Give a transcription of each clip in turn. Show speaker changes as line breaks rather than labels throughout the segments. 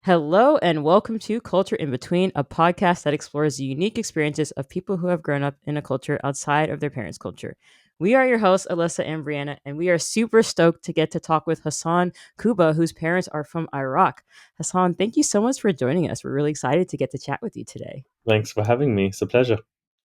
Hello and welcome to Culture in Between, a podcast that explores the unique experiences of people who have grown up in a culture outside of their parents' culture. We are your hosts, Alyssa and Brianna, and we are super stoked to get to talk with Hasan Kubba, whose parents are from Iraq. Hasan, thank you so much for joining us. We're really excited to get to chat with you today.
Thanks for having me. It's a pleasure.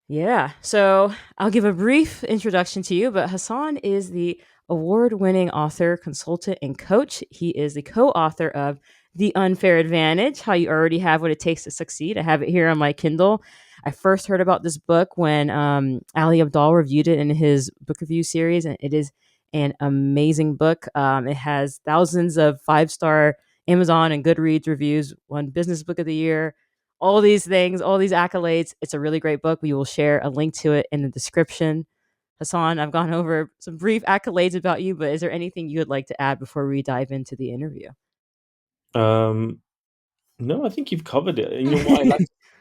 Yeah, so I'll give a brief introduction to you, but Hasan is the award winning author, consultant, and coach. He is the co author of The Unfair Advantage, How You Already Have What It Takes to Succeed. I have it here on my Kindle. I first heard about this book when Ali Abdaal reviewed it in his book review series, and it is an amazing book. It has thousands of 5-star Amazon and Goodreads reviews, won Business Book of the Year, all these things, all these accolades. It's a really great book. We will share a link to it in the description. Hasan, I've gone over some brief accolades about you, but is there anything you would like to add before we dive into the interview?
No, I think you've covered it. You know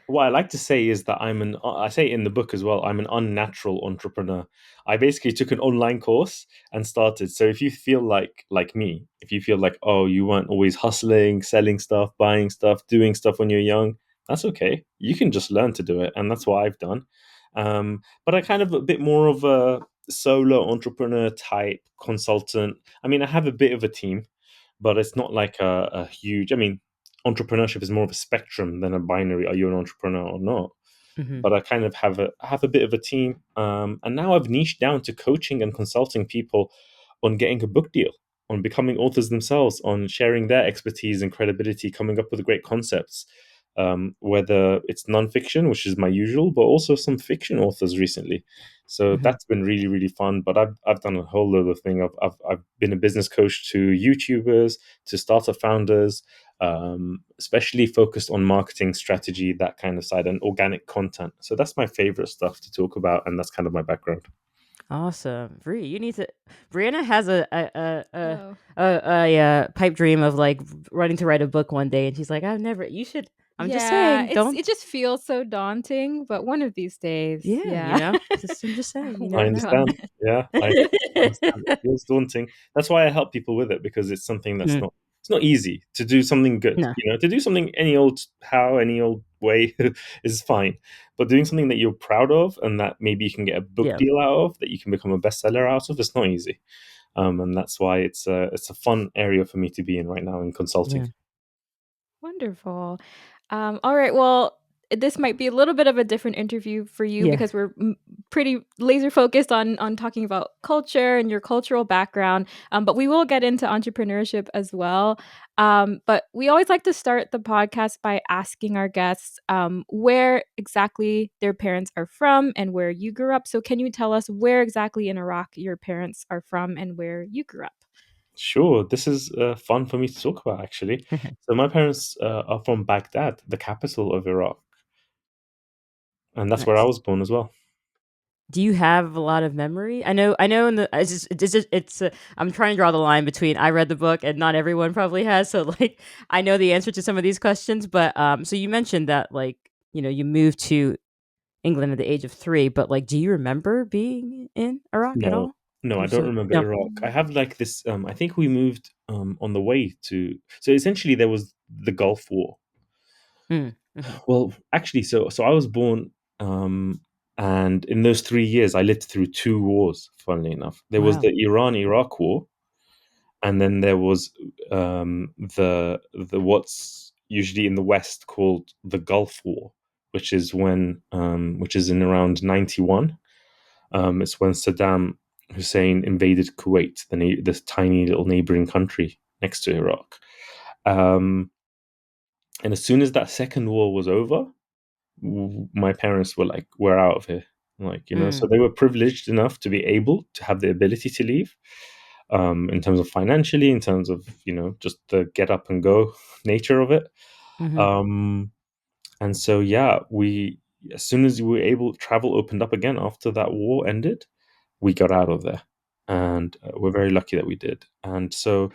what I like to say is that I say it in the book as well, I'm an unnatural entrepreneur. I basically took an online course and started. So if you feel like me, if you feel like, oh, you weren't always hustling, selling stuff, buying stuff, doing stuff when you're young, that's okay. You can just learn to do it, and that's what I've done. But I kind of a bit more of a solo entrepreneur type consultant. I mean, I have a bit of a team, but it's not like a huge. I mean, entrepreneurship is more of a spectrum than a binary. Are you an entrepreneur or not?
Mhm.
But I kind of have a bit of a team, and now I've niched down to coaching and consulting people on getting a book deal, on becoming authors themselves, on sharing their expertise and credibility, coming up with great concepts. Whether it's nonfiction, which is my usual, but also some fiction authors recently. So
Mhm.
that's been really really fun. But I've done a whole load of things. I've been a business coach to YouTubers, to startup founders, especially focused on marketing strategy, that kind of side, and organic content. So that's my favorite stuff to talk about, and that's kind of my background.
Awesome, Bree. You need to. Brianna has
Oh,
a pipe dream of like running to write a book one day, and she's like, "I've never." You should. I'm just
yeah.
saying,
It's
don't.
it just feels so daunting, but one of these days,
Yeah,
yeah,
I'm just saying,
I'll
you
I
never
work
know.
on
understand.
it.
Yeah, I understand. It feels daunting. That's why I help people with it, because it's something that's
Mhm.
not. It's not easy to do something good.
No.
To do something any old how, any old way is fine. But doing something that you're proud of and that maybe you can get a book
Yeah.
deal out of, that you can become a bestseller out of, it's not easy. And that's why it's a fun area for me to be in right now in consulting.
Yeah.
Wonderful. All right. Well, this might be a little bit of a different interview for you
Yeah.
because we're pretty laser focused on talking about culture and your cultural background. But we will get into entrepreneurship as well. But we always like to start the podcast by asking our guests where exactly their parents are from and where you grew up. So, can you tell us where exactly in Iraq your parents are from and where you grew up?
Sure, this is fun for me to talk about, actually. So my parents are from Baghdad, the capital of Iraq, and that's where I
Nice.
was born as well.
Do you have a lot of memory? I know. In the, I'm trying to draw the line between I read the book and not everyone probably has. So like, I know the answer to some of these questions, but so you mentioned that like, you moved to England at the age of 3, but like, do you remember being in Iraq at
No,
all?
no, I
I'm
don't
so
remember
no.
Iraq. I have like this. I think we moved on the way to. So essentially, there was the Gulf War.
Mm, mhm.
Well, actually, so I was born, and in those 3 years, I lived through two wars. Funnily enough, there was
Wow.
the Iran-Iraq War, and then there was the what's usually in the West called the Gulf War, which is in around 91. It's when Saddam Hussein invaded Kuwait, this tiny little neighboring country next to Iraq. Um, and as soon as that second war was over, my parents were like, "We're out of here." So
Mm,
they were privileged enough to be able to have the ability to leave, in terms of financially, in terms of just the get up and go nature of it.
mhm.
Um, and so yeah, we as soon as we were able, travel opened up again after that war ended. We got out of there, and we're very lucky that we did. And so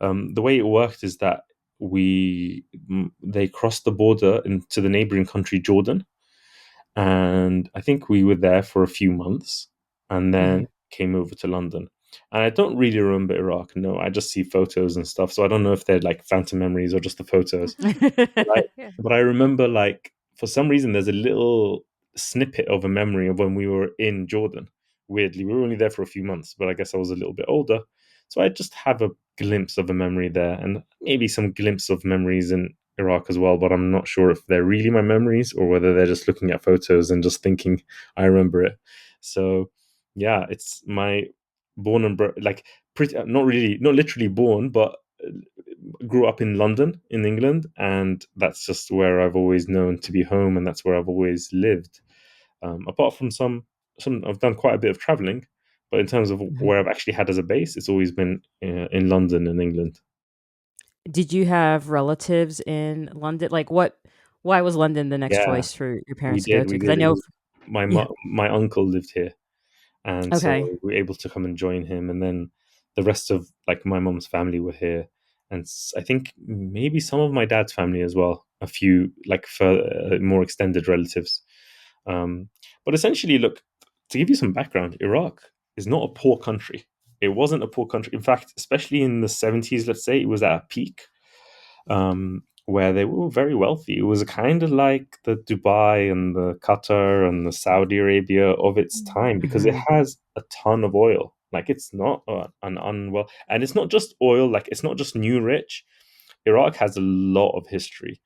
the way it worked is that they crossed the border into the neighboring country Jordan, and I think we were there for a few months, and
Mhm.
then came over to London. And I don't really remember Iraq. No, I just see photos and stuff. So I don't know if they're like phantom memories or just the photos. But I,
Yeah.
but I remember, like, for some reason, there's a little snippet of a memory of when we were in Jordan. Weirdly, we were only there for a few months, but I guess I was a little bit older. So I just have a glimpse of a memory there, and maybe some glimpse of memories in Iraq as well. But I'm not sure if they're really my memories or whether they're just looking at photos and just thinking I remember it. So yeah, it's my born and like pretty not really, not literally born, but grew up in London, in England, and that's just where I've always known to be home, and that's where I've always lived. Apart from some, I've done quite a bit of traveling, but in terms of
Mhm.
where I've actually had as a base, it's always been in London and England.
Did you have relatives in London? Like, what? Why was London the next
Yeah,
choice for your
we
parents to go
did.
to?
We
Because I
did. It
know,
was my
yeah.
my uncle lived here, and so
Okay.
we were able to come and join him. And then the rest of like my mom's family were here, and I think maybe some of my dad's family as well. A few like more extended relatives. Um, but essentially, look, to give you some background, Iraq is not a poor country. It wasn't a poor country. In fact, especially in the 70s, let's say, it was at a peak, where they were very wealthy. It was kind of like the Dubai and the Qatar and the Saudi Arabia of its time, because it
Hmm.
has a ton of oil. Like, it's not an unwell, and it's not just oil. Like, it's not just new rich. Iraq has a lot of history.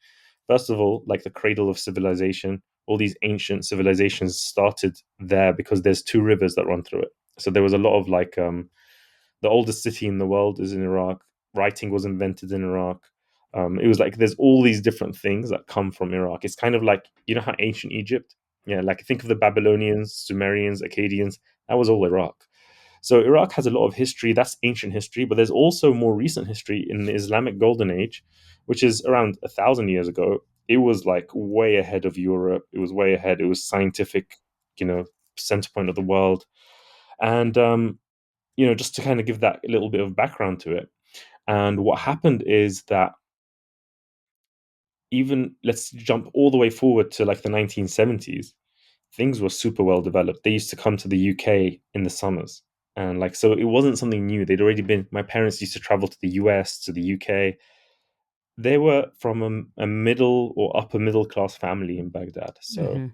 First of all, like the cradle of civilization, all these ancient civilizations started there because there's two rivers that run through it. So there was a lot of like the oldest city in the world is in Iraq. Writing was invented in Iraq. It was like there's all these different things that come from Iraq. It's kind of like, you know how ancient Egypt, yeah, like think of the Babylonians, Sumerians, Akkadians. That was all Iraq. So Iraq has a lot of history. That's ancient history, but there's also more recent history in the Islamic Golden Age, which is around 1,000 years ago. It was like way ahead of Europe. It was way ahead. It was scientific, you know, center point of the world. And just to kind of give that little bit of background to it. And what happened is that, even let's jump all the way forward to like the 1970s, things were super well developed. They used to come to the UK in the summers. And like, so it wasn't something new. They'd already been, my parents used to travel to the US, to the UK. They were from a middle or upper middle class family in Baghdad. So
Hmm.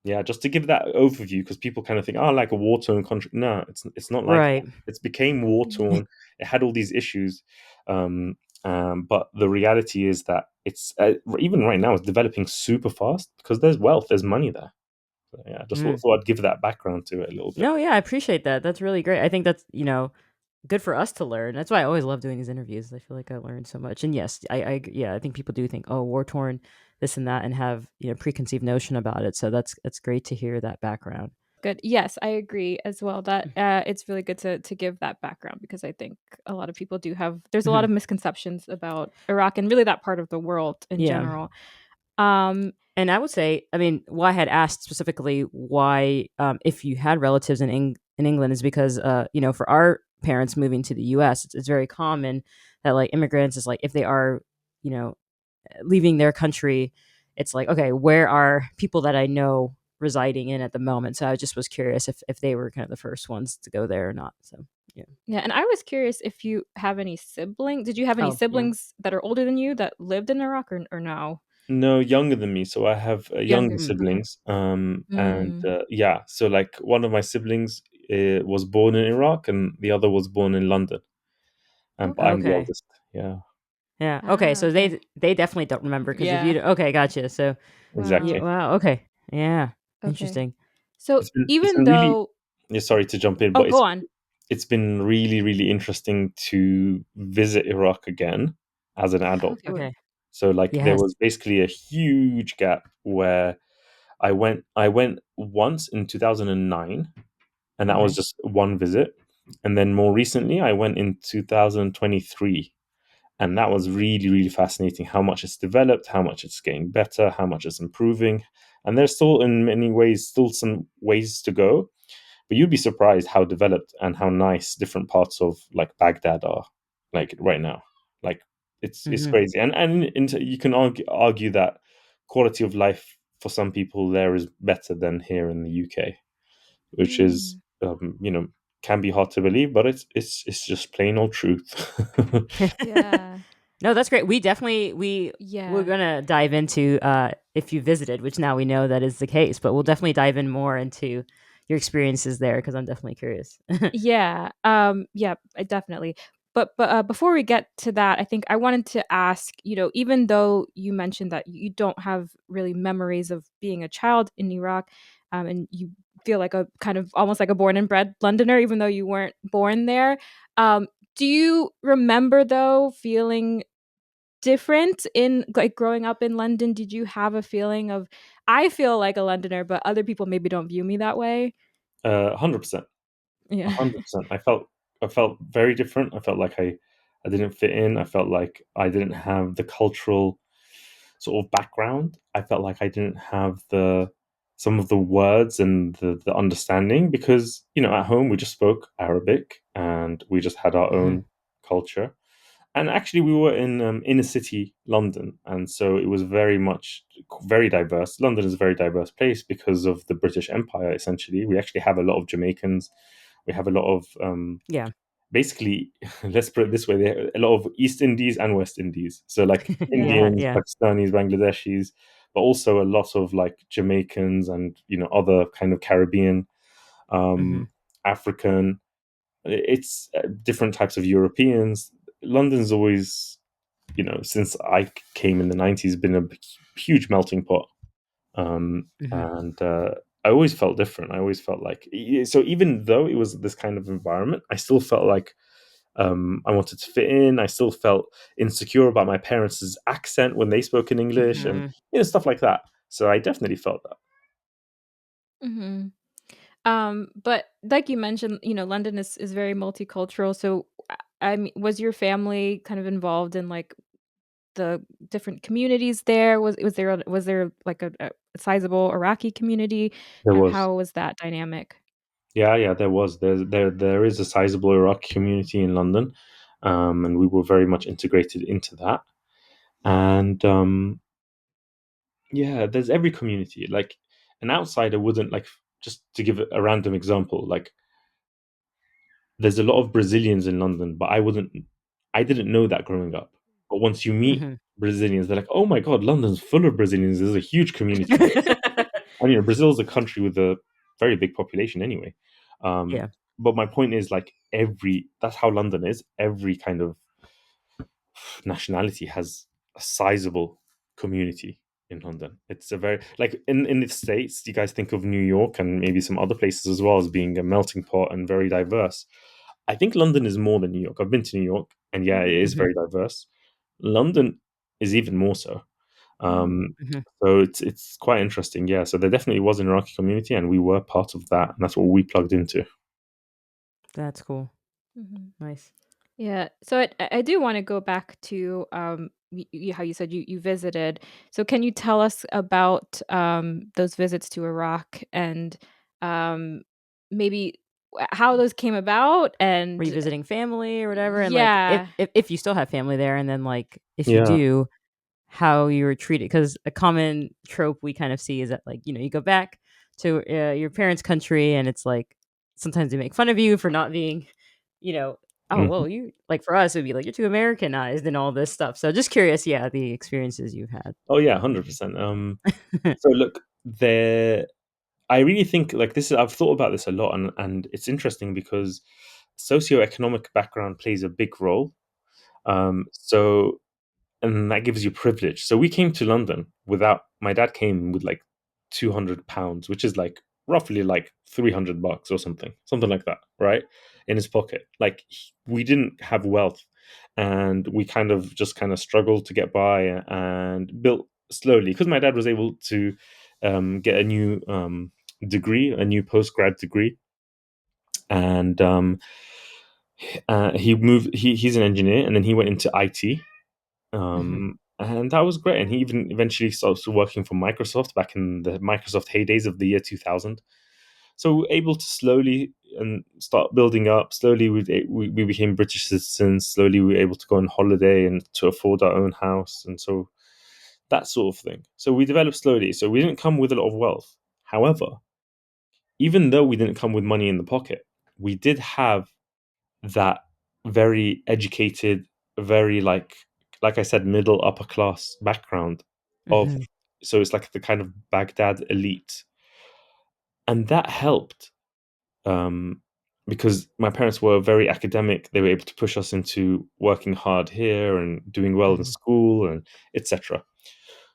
yeah, just to give that overview, because people kind of think, oh, like a war torn country. No, it's not like that.
Right.
It's became war torn. It had all these issues, um, but the reality is that it's even right now it's developing super fast because there's wealth, there's money there. So, yeah, just
Mm.
thought I'd give that background to it a little bit.
No, yeah, I appreciate that. That's really great. I think that's, good for us to learn. That's why I always love doing these interviews. I feel like I learned so much. And yes, yeah, I think people do think, oh, war torn, this and that, and have preconceived notion about it. So that's great to hear that background.
Good. Yes, I agree as well that it's really good to give that background because I think a lot of people do have there's a lot
Mhm.
of misconceptions about Iraq and really that part of the world in
Yeah.
general. Um
And I would say, I mean, why I had asked specifically why, if you had relatives in England, is because, for our parents moving to the U.S., it's very common that like immigrants is like if they are, you know, leaving their country, it's like, okay, where are people that I know residing in at the moment? So I just was curious if they were kind of the first ones to go there or not. So yeah.
yeah, and I was curious if you have any siblings. Did you have any
Oh yeah.
siblings that are older than you that lived in Iraq or no?
No, younger than me. So I have younger
Younger. Okay.
siblings. And
Mm,
yeah, so like one of my siblings was born in Iraq, and the other was born in London. But
okay.
I'm the
Okay.
eldest. Yeah,
Yeah. Okay.
Ah,
So
okay.
they definitely don't remember because if
Yeah.
you okay, gotcha. So yeah.
Wow.
exactly.
Wow. Okay. Yeah.
Okay.
Interesting.
So
It's been
even
really,
though
yeah, sorry to jump in,
oh,
but
go on.
it's been really, really interesting to visit Iraq again as an adult.
Okay.
Okay.
So like there
Yes.
was basically a huge gap where I went once in 2009, and that was
Okay.
just one visit. And then more recently I went in 2023, and that was really, really fascinating how much it's developed, how much it's getting better, how much it's improving. And there's still in many ways still some ways to go, but you'd be surprised how developed and how nice different parts of like Baghdad are, like right now. Like it's
Hmm.
crazy, and you can argue that quality of life for some people there is better than here in the UK, which is
Mm.
can be hard to believe, but it's just plain old truth.
Yeah.
No, that's great. We definitely we're
Yeah.
gonna dive into if you visited, which now we know that is the case, but we'll definitely dive in more into your experiences there because I'm definitely curious.
Yeah. Yeah, definitely. But before we get to that, I think I wanted to ask, even though you mentioned that you don't have really memories of being a child in Iraq, and you feel like a kind of almost like a born and bred Londoner, even though you weren't born there. Um, do you remember though feeling different in like growing up in London? Did you have a feeling of I feel like a Londoner, but other people maybe don't view me that way?
100%.
Yeah.
100%. I felt very different. I felt like I didn't fit in. I felt like I didn't have the cultural sort of background. I felt like I didn't have the some of the words and the understanding because, at home we just spoke Arabic and we just had our
Hmm.
own culture. And actually, we were in inner city London, and so it was very diverse. London is a very diverse place because of the British Empire. Essentially, we actually have a lot of Jamaicans. We have a lot of
Yeah.
basically, let's put it this way: there are a lot of East Indies and West Indies. So like
Yeah.
Indians,
Yeah.
Pakistanis, Bangladeshis, but also a lot of like Jamaicans and other kind of Caribbean,
Hmm.
um, African. It's different types of Europeans. London's always, since I came in the 90s, been a huge melting pot.
Hmm.
And I always felt different. I always felt like, so even though it was this kind of environment, I still felt like I wanted to fit in. I still felt insecure about my parents' accent when they spoke in English and,
Hmm.
stuff like that. So I definitely felt that.
Mhm. But like you mentioned, London is very multicultural. So, I mean, was your family kind of involved in like the different communities there? Was there like a sizable Iraqi community,
There
and
was.
how was that dynamic?
Yeah, yeah, there was. There is a sizable Iraqi community in London, and we were very much integrated into that. And yeah, there's every community. Like an outsider wouldn't like. Just to give a random example, like there's a lot of Brazilians in London, but I didn't know that growing up. But once you meet
Hmm.
Brazilians, they're like, "Oh my God, London's full of Brazilians. There's a huge community here." And Brazil's a country with a very big population anyway. Um,
Yeah.
but my point is, like, that's how London is. Every kind of nationality has a sizable community in London. It's a very like in the States, you guys think of New York and maybe some other places as well as being a melting pot and very diverse. I think London is more than New York. I've been to New York, and yeah, it is
Hmm.
very diverse. London is even more so. Um,
Hmm.
so it's quite interesting. Yeah, so there definitely was an Iraqi community, and we were part of that, and that's what we plugged into.
That's cool.
Mhm.
Nice.
Yeah. So I do want to go back to how you said you visited. So can you tell us about those visits to Iraq and um, maybe how those came about
Were you
and
visiting family or whatever? And like, if
yeah.
if, if you still have family there, and then like, if you
Yeah.
do, how you were treated? Because a common trope we kind of see is that like, you go back to your parents' country, and it's like sometimes they make fun of you for not being, you know, oh
Mhm.
well, you like for us it would be like you're too Americanized and all this stuff. So just curious, yeah, the experiences you've had.
Oh yeah, 100%. So look, there. I really think like this. I've thought about this a lot, and it's interesting because socioeconomic background plays a big role. So and that gives you privilege. So we came to London without my dad came with like £200, which is like roughly like $300 or something like that, right? In his pocket. Like we didn't have wealth, and we kind of struggled to get by and built slowly because my dad was able to get a new degree, a new post grad degree, and he moved. He's an engineer, and then he went into IT,
Hmm.
and that was great. And he even eventually started working for Microsoft back in the Microsoft heydays of the year 2000. So we were able to slowly and start building up. Slowly, we became British citizens. Slowly, we were able to go on holiday and to afford our own house, and so that sort of thing. So we developed slowly. So we didn't come with a lot of wealth. However, even though we didn't come with money in the pocket, we did have that very educated, very like I said, middle upper class background of,
Mhm.
so it's like the kind of Baghdad elite, and that helped, um, because my parents were very academic. They were able to push us into working hard here and doing well in
Mhm.
school and etc.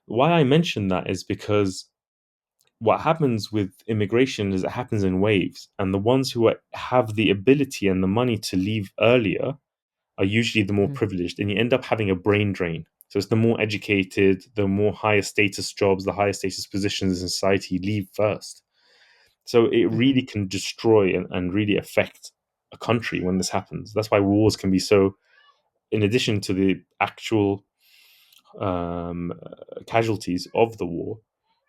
Why I mention that is because what happens with immigration is it happens in waves, and the ones who have the ability and the money to leave earlier are usually the more
Mhm.
privileged, and you end up having a brain drain. So it's the more educated, the more higher status jobs, the higher status positions in society leave first. So it
Mhm.
really can destroy and really affect a country when this happens. That's why wars can be so, in addition to the actual casualties of the war,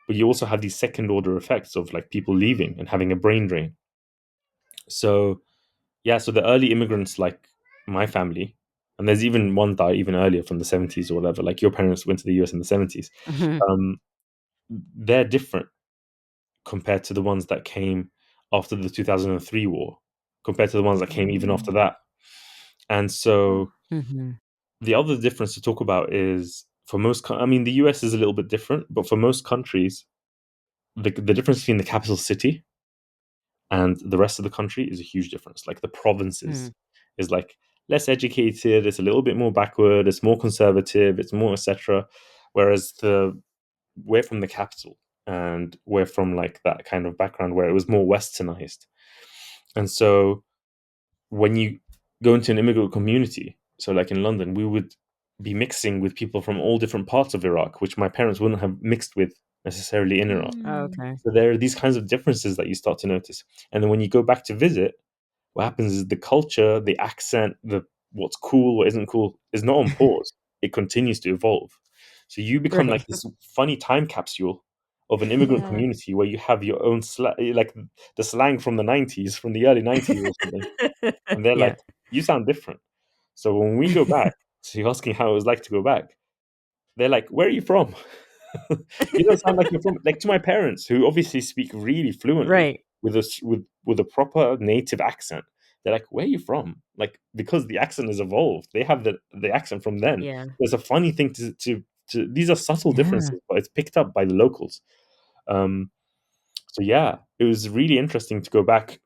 but you also have these second order effects of like people leaving and having a brain drain. So yeah, so the early immigrants like my family, and there's even one that even earlier from the 70s or whatever, like your parents went to the US in the 70s,
Mhm.
um, they're different compared to the ones that came after the 2003 war, compared to the ones that came even after
Mm.
that. And so
Mhm.
the other difference to talk about is for most, I mean, the US is a little bit different, but for most countries, the difference between the capital city and the rest of the country is a huge difference. Like the provinces
Mhm.
is like less educated, it's a little bit more backward, it's more conservative, it's more etc. Whereas we're from the capital, and we're from like that kind of background where it was more westernized. And so when you go into an immigrant community, so like in London, we would be mixing with people from all different parts of Iraq, which my parents wouldn't have mixed with necessarily in Iraq.
Mm.
Okay.
So there are these kinds of differences that you start to notice. And then when you go back to visit, what happens is the culture, the accent, the what's cool, what isn't cool, is not on pause. It continues to evolve. So you become like
Right.
this funny time capsule of an immigrant
Yeah.
community where you have your own like the slang from the 90s, from the early 90s or something. And they're
Yeah.
like, you sound different. So when we go back, so you're asking how it was like to go back, they're like, where are you from? You don't sound like you're from, like to my parents, who obviously speak really fluently
Right.
with with a proper native accent. They're like, where are you from? Like, because the accent has evolved. They have the accent from then.
Yeah.
There's a funny thing to these are subtle
Yeah.
differences, but it's picked up by the locals. Um, so yeah, it was really interesting to go back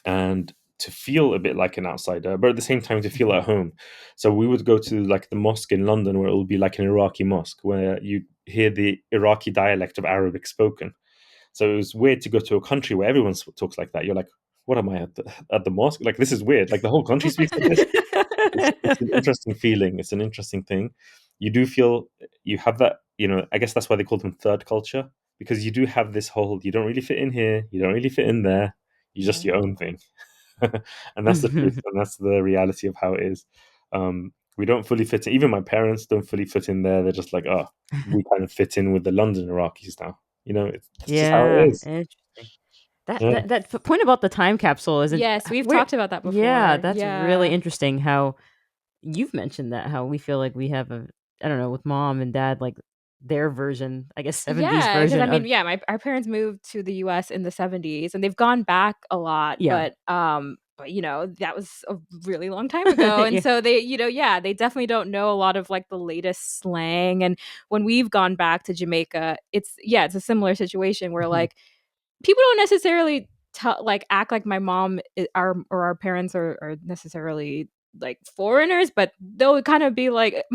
and to feel a bit like an outsider, but at the same time to feel
Mhm.
at home. So we would go to like the mosque in London, where it would be like an Iraqi mosque, where you hear the Iraqi dialect of Arabic spoken. So it was weird to go to a country where everyone talks like that. You're like, what am I at the mosque? Like this is weird. Like the whole country speaks like this. It's an interesting feeling. It's an interesting thing. You do feel you have that. I guess that's why they call them third culture, because you do have this whole. You don't really fit in here. You don't really fit in there. You're just your
Yeah.
own thing. And that's the truth, and that's the reality of how it is. We don't fully fit in. Even my parents don't fully fit in there. They're just like, oh, we kind of fit in with the London Iraqis now. That's just how it
Yeah,
is.
interesting. That
Yeah.
that that point about the time capsule isn't
Yes, we've
where
talked about that
yeah,
before.
that's really
Yeah.
interesting how you've mentioned that, how we feel like we have a I don't know, with mom and dad, like, their version, I guess, 70s
Yeah, because I
version
mean,
of
yeah, my our parents moved to the US in the '70s, and they've gone back a lot,
yeah.
but, that was a really long time ago, and
Yeah.
so they, yeah, they definitely don't know a lot of, like, the latest slang, and when we've gone back to Jamaica, it's a similar situation where,
Mhm.
like, people don't necessarily act like my mom our parents are necessarily like foreigners, but they'll kind of be like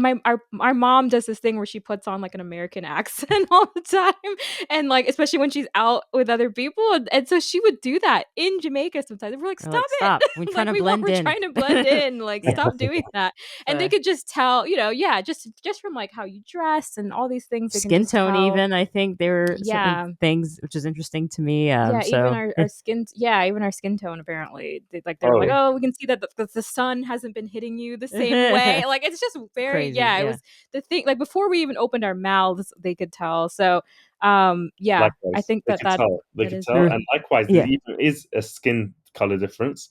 our mom does this thing where she puts on like an American accent all the time, and like especially when she's out with other people, and so she would do that in Jamaica sometimes, and we're like,
They're
stop
like,
it.
"Stop, we're trying
Like
to blend
we're
in."
trying to blend in, like
Yeah,
stop doing that. And they
the
could just tell, yeah, just from like how you dress and all these things, they can
skin
just
tone
tell.
even, I think there were certain
Yeah.
things which is interesting to me,
Yeah, even
so
our skin yeah, even our skin tone apparently. They're like,
Oh,
"Oh, we can see that the sun hasn't been hitting you the same way." Like, it's just very
crazy,
yeah, it
yeah.
was the thing like, before we even opened our mouths, they could tell. So, yeah, I
likewise,
think
they
that
could tell. They
that
could
is
tell,
There
and likewise, there
yeah.
even is a skin color difference,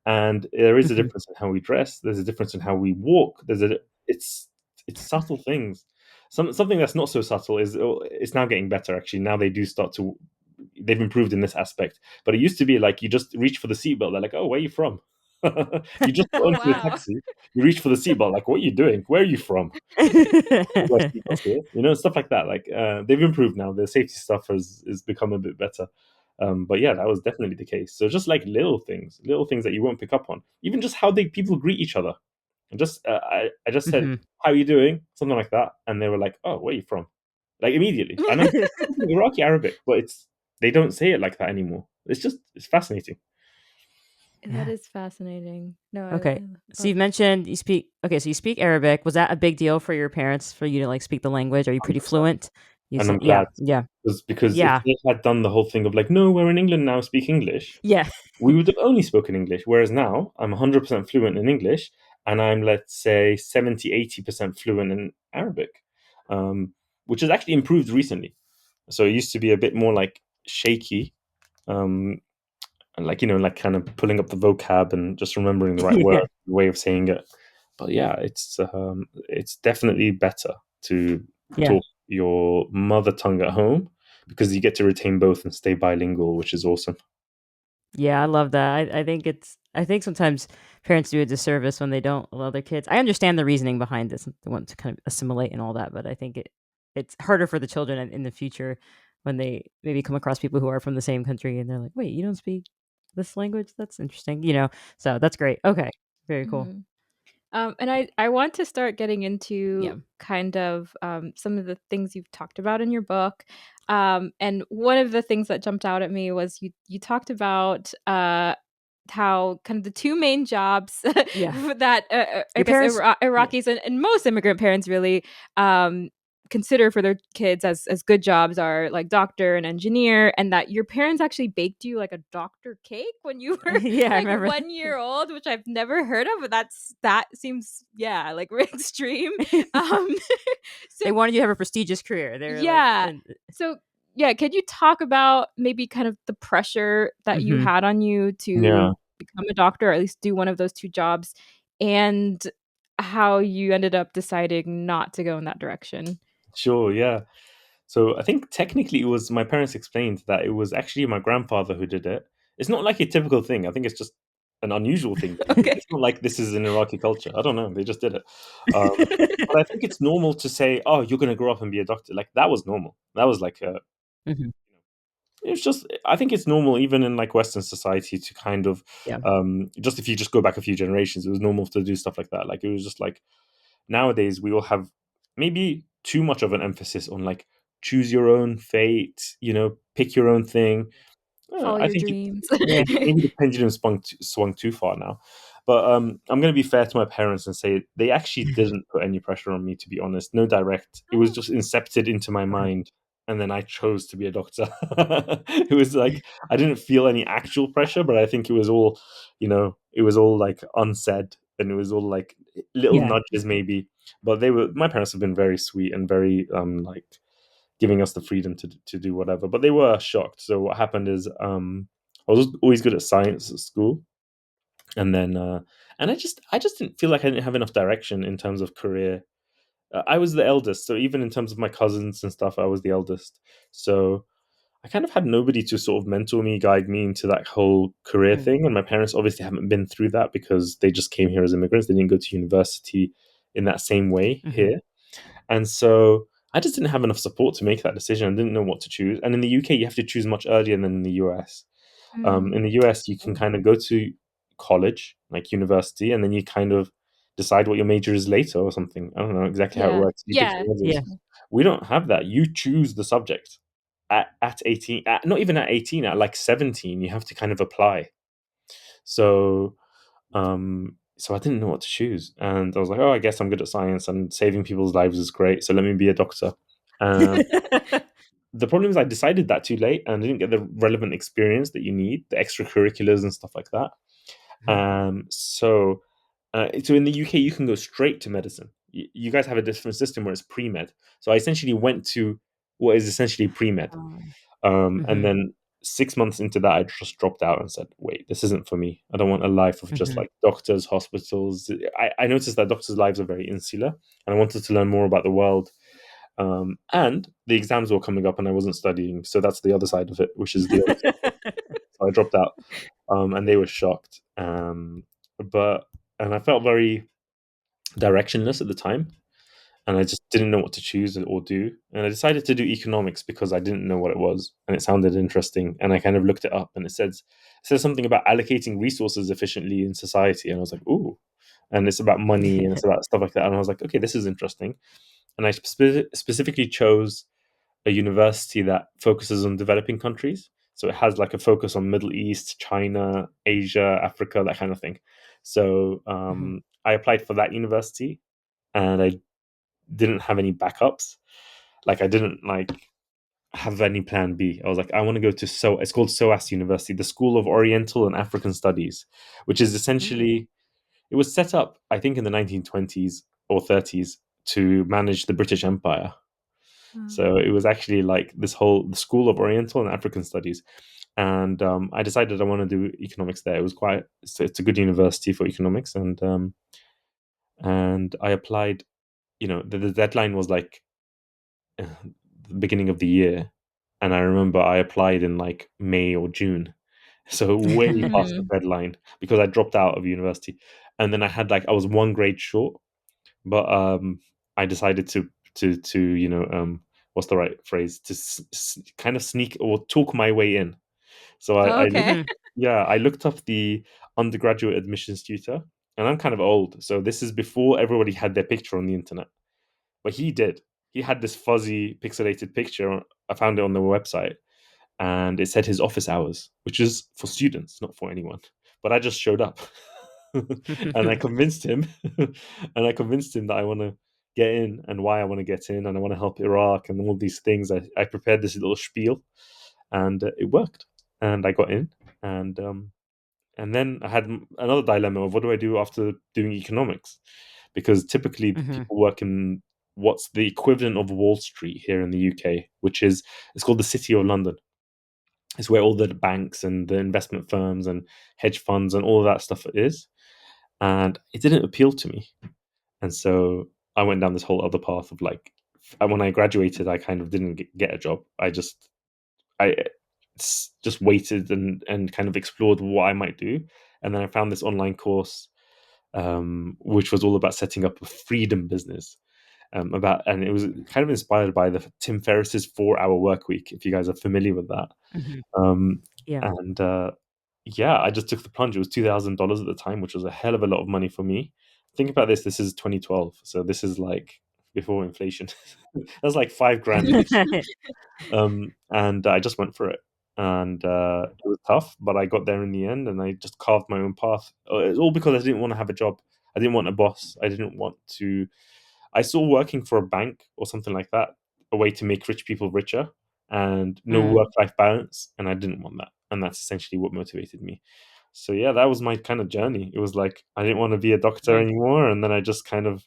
and there is a
Mhm.
difference in how we dress. There's a difference in how we walk. It's it's subtle things. Something that's not so subtle is it's now getting better. Actually, now they do start to they've improved in this aspect. But it used to be like you just reach for the seatbelt. They're like, "Oh, where are you from?" You just got
Oh,
into the
wow.
taxi. You reach for the seatbelt. Like, what are you doing? Where are you from? Wear seatbelts here. Stuff like that. Like they've improved now. The safety stuff has become a bit better. But yeah, that was definitely the case. So just like little things that you won't pick up on. Even just how people greet each other. And just I just said,
Mhm.
"How are you doing?" Something like that, and they were like, "Oh, where are you from?" Like immediately. And I'm speaking Iraqi Arabic, but they don't say it like that anymore. It's fascinating.
That
Yeah.
is fascinating. No,
Okay.
I
So
love
you've mentioned you speak. Okay, so you speak Arabic. Was that a big deal for your parents for you to like speak the language? Are you pretty
100%.
fluent? You
And
said,
I'm
yeah,
glad
yeah,
because if
yeah,
they had done the whole thing of like, no, we're in England now, speak English,
yeah,
we would have only spoken English. Whereas now I'm 100% fluent in English, and I'm, let's say, 70-80% fluent in Arabic, which has actually improved recently. So it used to be a bit more like shaky, um, and like like kind of pulling up the vocab and just remembering the right word,
yeah,
the way of saying it. But yeah, it's definitely better to
yeah,
talk your mother tongue at home because you get to retain both and stay bilingual, which is awesome.
yeah. I love that. I think it's. I think sometimes parents do a disservice when they don't allow their kids. I understand the reasoning behind this. They want to kind of assimilate and all that, but I think it's harder for the children in the future when they maybe come across people who are from the same country and they're like, "Wait, you don't speak this language? That's interesting." So that's great. Okay, very cool.
it. And I want to start getting
Yeah,
into kind of some of the things you've talked about in your book. And one of the things that jumped out at me was you talked about how kind of the two main jobs
yeah.
that I
Your
guess
parents. Yeah.
Iraqis and most immigrant parents really um, consider for their kids as good jobs are like doctor and engineer, and that your parents actually baked you like a doctor cake when you were
Yeah, I
like
remember.
1 year old, which I've never heard of, but that seems yeah like extreme.
That.
Um, so
They wanted you to have a prestigious career. They were like,
yeah,
and
so yeah, could you talk about maybe kind of the pressure that you
mhm.
had on you
Yeah,
to become a doctor, or at least do one of those two jobs, and how you ended up deciding not to go in that direction?
sure, yeah. So I think technically it was my parents explained that it was actually my grandfather who did it. It's not like a typical thing. I think it's just an unusual thing to do.
Okay.
It's not like this is an Iraqi culture. I don't know. They just did it. But I think it's normal to say, "Oh, you're going to grow up and be a doctor." Like that was normal. That was like a.
Mhm.
It's just. I think it's normal even in like Western society to kind of,
Yeah.
just if you just go back a few generations, it was normal to do stuff like that. Like it was just like nowadays we all have maybe too much of an emphasis on like choose your own fate, pick your own thing.
Follow
I
your
think
dreams.
Yeah.
maybe the pendulum swung too far now. But I'm going to be fair to my parents and say they actually didn't put any pressure on me, to be honest. No direct. It was
Oh.
just incepted into my
Uh-huh.
mind. And then I chose to be a doctor. It was like I didn't feel any actual pressure, but I think it was all like unsaid, and it was all like little
Yeah.
nudges maybe. But my parents have been very sweet and very like giving us the freedom to do whatever. But they were shocked. So what happened is I was always good at science at school, and then and I just didn't feel like I didn't have enough direction in terms of career. I was the eldest, so even in terms of my cousins and stuff, I was the eldest. So I kind of had nobody to sort of mentor me, guide me into that whole career
Mm.
thing. And my parents obviously haven't been through that because they just came here as immigrants. They didn't go to university in that same way
Mhm.
here. And so I just didn't have enough support to make that decision. I didn't know what to choose. And in the UK, you have to choose much earlier than in the US. In
Mm.
the US, you can
Oh.
kind of go to college, like university, and then you kind of decide what your major is later or something. I don't know exactly how it
Yeah.
works. You
Yeah.
different levels.
Yeah.
We don't have that. You choose the subject at 18, not even at 18, at like 17, you have to kind of apply. So so I didn't know what to choose, and I was like, "Oh, I guess I'm good at science, and saving people's lives is great. So let me be a doctor." Um, the problem is, I decided that too late, and I didn't get the relevant experience that you need, the extracurriculars and stuff like that.
Mhm.
So in the UK, you can go straight to medicine. You guys have a different system where it's pre med. So I essentially went to what is essentially pre med,
Um,
and
mhm.
then 6 months into that, I just dropped out and said, "Wait, this isn't for me. I don't want a life of just
Mhm.
like doctors, hospitals." I noticed that doctors' lives are very insular, and I wanted to learn more about the world. And the exams were coming up and I wasn't studying. So that's the other side of it, which is the other side. So I dropped out, and they were shocked. And I felt very directionless at the time, and I just didn't know what to choose or do. And I decided to do economics because I didn't know what it was, and it sounded interesting. And I kind of looked it up, and it says something about allocating resources efficiently in society, and I was like, ooh. And it's about money and it's about stuff like that. And I was like, okay, this is interesting. And I specifically chose a university that focuses on developing countries. So it has like a focus on Middle East, China, Asia, Africa, that kind of thing. So
Mhm.
I applied for that university, and I didn't have any backups. Like I didn't have any plan B. I was like, I want to go to it's called SOAS University, the School of Oriental and African Studies, which is
Mm.
essentially, it was set up, I think, in the 1920s or 30s to manage the British Empire. So it was actually like the School of Oriental and African Studies. And I decided I want to do economics there. It's a good university for economics. And I applied, the deadline was like the beginning of the year. And I remember I applied in like May or June. So way past the deadline because I dropped out of university. And then I was one grade short, but I decided to what's the right phrase, to kind of sneak or talk my way in. So I looked,
Okay.
Mhm.
yeah, I looked up the undergraduate admissions tutor, and I'm kind of old, so this is before everybody had their picture on the internet, but he did. He had this fuzzy pixelated picture. I found it on the website, and it said his office hours, which is for students, not for anyone. But I just showed up, and I convinced him, that I want to get in and why I want to get in, and I want to help Iraq and all these things. I prepared this little spiel, and it worked, and I got in, and then I had another dilemma of what do I do after doing economics, because typically
Mhm.
people work in what's the equivalent of Wall Street here in the UK, which is, it's called the City of London. It's where all the banks and the investment firms and hedge funds and all of that stuff is. And it didn't appeal to me. And so I went down this whole other path of like, when I graduated, I kind of didn't get a job. I just waited and kind of explored what I might do. And then I found this online course, which was all about setting up a freedom business. And it was kind of inspired by the Tim Ferriss's 4 Hour Work Week, if you guys are familiar with that.
Mhm.
Um,
Yeah.
and Yeah, I just took the plunge. It was $2,000 at the time, which was a hell of a lot of money for me. Think about this. This is 2012, so this is like before inflation. That's like 5 grand a year. And I just went for it, and it was tough, but I got there in the end, and I just carved my own path. It's all because I didn't want to have a job. I didn't want a boss. I didn't want to. I saw working for a bank or something like that a way to make rich people richer and no
Mm.
work life balance, and I didn't want that. And that's essentially what motivated me. So yeah, that was my kind of journey. It was like I didn't want to be a doctor
Nice.
anymore, and then I just kind of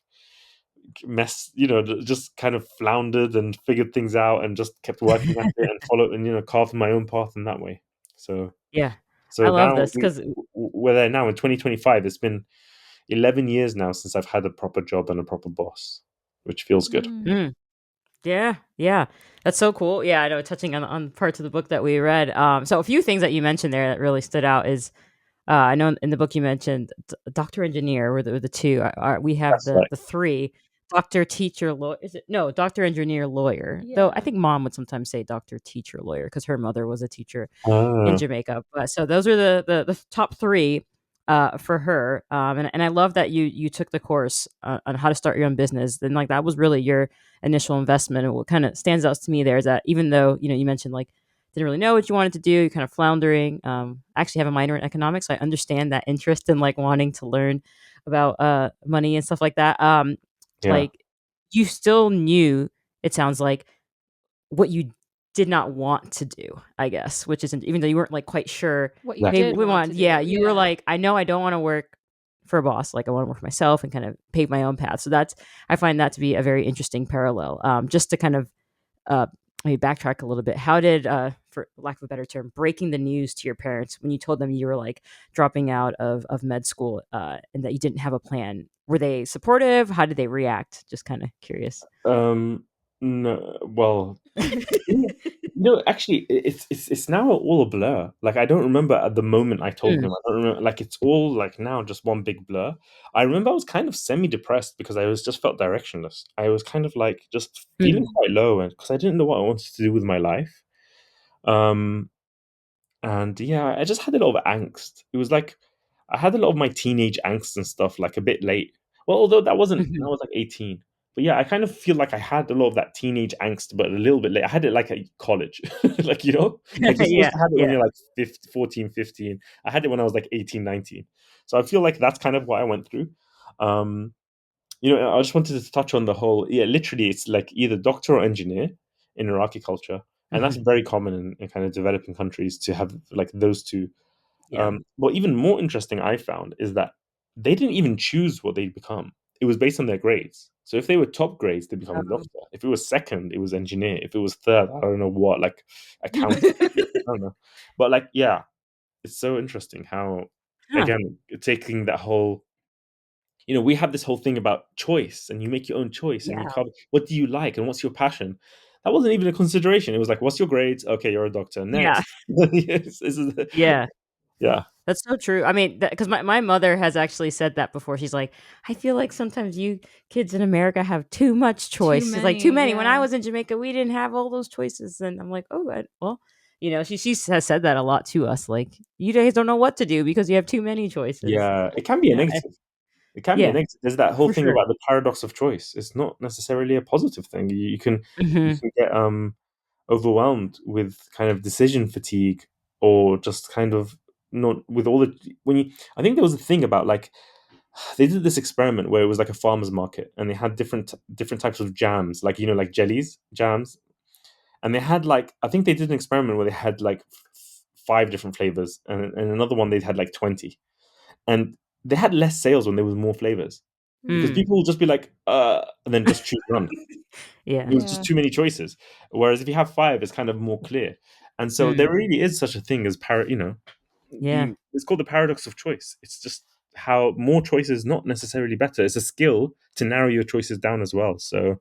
just kind of floundered and figured things out and just kept working at it and followed and carved my own path in that way. So
Yeah. I
so
love
now
this because
we're there now in 2025. It's been 11 years now since I've had a proper job and a proper boss, which feels good.
yeah, yeah. That's so cool. Yeah, I know, touching on parts of the book that we read. So a few things that you mentioned there that really stood out is I know in the book you mentioned doctor engineer were the two. We have
That's
the
right.
the three doctor teacher lawyer. Is it no doctor engineer lawyer? Though I
Yeah.
think mom would sometimes say doctor teacher lawyer because her mother was a teacher in
Ah,
Jamaica. But so those are the top three for her. And I love that you took the course on how to start your own business. And like that was really your initial investment. And what kind of stands out to me there is that even though you mentioned like didn't really know what you wanted to do, you're kind of floundering. I actually have a minor in economics, so I understand that interest in like wanting to learn about money and stuff like that.
yeah,
Like you still knew, it sounds like, what you did not want to do, I guess, which isn't, even though you weren't like quite sure,
What you
maybe
exactly.
did
we
want
want,
to
yeah,
do.
you were
Yeah.
like, I know I don't want to work for a boss. Like I want to work for myself and kind of pave my own path. So I find that to be a very interesting parallel. Just to kind of uh, maybe backtrack a little bit. How did, for lack of a better term, breaking the news to your parents when you told them you were like dropping out of med school and that you didn't have a plan? Were they supportive? How did they react? Just kind of curious.
No, well, actually, it's now all a blur. Like I don't remember at the moment I told
Mm,
him. I don't remember. Like it's all like now just one big blur. I remember I was kind of semi-depressed because I was just felt directionless. I was kind of like just feeling
mm,
quite low, and because I didn't know what I wanted to do with my life. Um, and yeah, I just had a lot of angst. It was like I had a lot of my teenage angst and stuff like a bit late. Well, although that
mhm.
was like 18. But yeah, I kind of feel like I had a lot of that teenage angst, but a little bit late. I had it like at college. Like, like you're supposed
Yeah,
to have it when
yeah.
you're like 15, 14, 15. I had it when I was like 18, 19. So I feel like that's kind of what I went through. Um, I just wanted to touch on the whole, yeah, literally, it's like either doctor or engineer in Iraqi culture. And that's
Mhm.
very common in kind of developing countries to have like those two.
Yeah.
What even more interesting I found is that they didn't even choose what they'd become. It was based on their grades. So if they were top grades, they become a
Um,
doctor. If it was second, it was engineer. If it was third, I don't know what, like accountant. I don't know. But like, yeah, it's so interesting how,
huh.
again, taking that whole, we have this whole thing about choice and you make your own choice and you
Yeah.
come, what do you like and what's your passion? That wasn't even a consideration. It was like, what's your grades? Okay, you're a doctor.
Yeah.
Next. Yes,
Yeah.
yeah.
That's so true. I mean, because my mother has actually said that before. She's like, I feel like sometimes you kids in America have too much
Too
choice. She's like, too
many,
many. When I
yeah.
was in Jamaica, we didn't have all those choices. And I'm like, oh, well, she has said that a lot to us. Like, you guys don't know what to do because you have too many choices. It's
Yeah,
like,
it can be a
yeah,
negative. It can be a
yeah,
negative. There's that whole
for
thing
sure.
about the paradox of choice. It's not necessarily a positive thing. You
Hmm.
can get overwhelmed with kind of decision fatigue or just kind of not with all the when you I think there was a thing about like they did this experiment where it was like a farmer's market and they had different types of jams, like like jellies, jams, and they had like I think they did an experiment where they had like five different flavors and another one they had like 20, and they had less sales when there was more flavors because
Mm.
Mm.
people will just be like and then just choose one.
Yeah.
It was just
Yeah.
too many choices. Whereas if you have five, it's kind of more clear. And so
Mm.
there really is such a thing as
Yeah.
it's called the paradox of choice. It's just how more choices is not necessarily better. It's a skill to narrow your choices down as well. So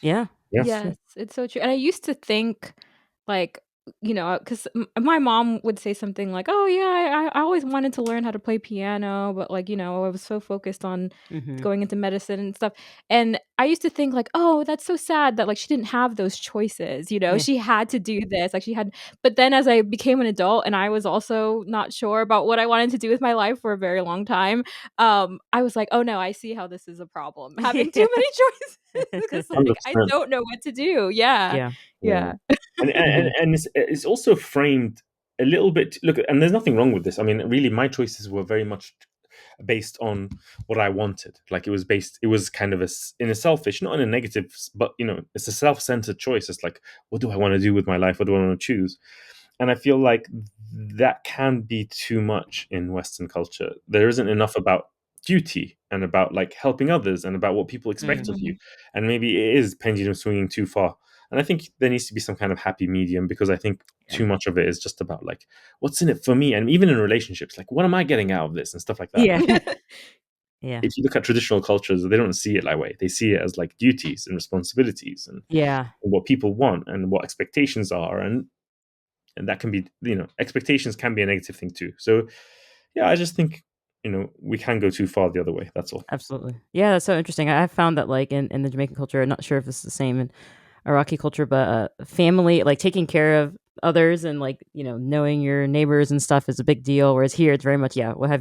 Yeah.
yeah.
That's true.
Yes, it's so true. And I used to think, like, because my mom would say something like, "Oh yeah, I always wanted to learn how to play piano, but like, I was so focused on
Hmm.
going into medicine and stuff." And I used to think like, "Oh, that's so sad that like she didn't have those choices.
Yeah.
She had to do this. Like she had." But then as I became an adult and I was also not sure about what I wanted to do with my life for a very long time, I was like, "Oh no, I see how this is a problem. Having too
Yeah.
many choices." Because like I
100%.
don't know what to do. Yeah.
Yeah.
Yeah.
Yeah.
Hmm.
And it's also framed a little bit. Look, and there's nothing wrong with this. I mean, really, my choices were very much based on what I wanted. Like it was kind of in a selfish, not in a negative, but it's a self-centered choice. It's like, what do I want to do with my life? What do I want to choose? And I feel like that can be too much in Western culture. There isn't enough about duty and about like helping others and about what people expect of you.
Mhm.
And maybe it is pendulum swinging too far. And I think there needs to be some kind of happy medium because I think
Yeah.
too much of it is just about like, what's in it for me? And even in relationships, like, what am I getting out of this and stuff like that.
Yeah. Yeah.
If you look at traditional cultures, they don't see it that way. They see it as like duties and responsibilities
Yeah.
and what people want and what expectations are. And that can be, expectations can be a negative thing too. So, yeah, I just think, we can go too far the other way. That's all.
Absolutely. Yeah, that's so interesting. I've found that like in the Jamaican culture, I'm not sure if it's the same in Iraqi culture, but family, like taking care of others and like, knowing your neighbors and stuff is a big deal. Whereas here it's very much, yeah, what I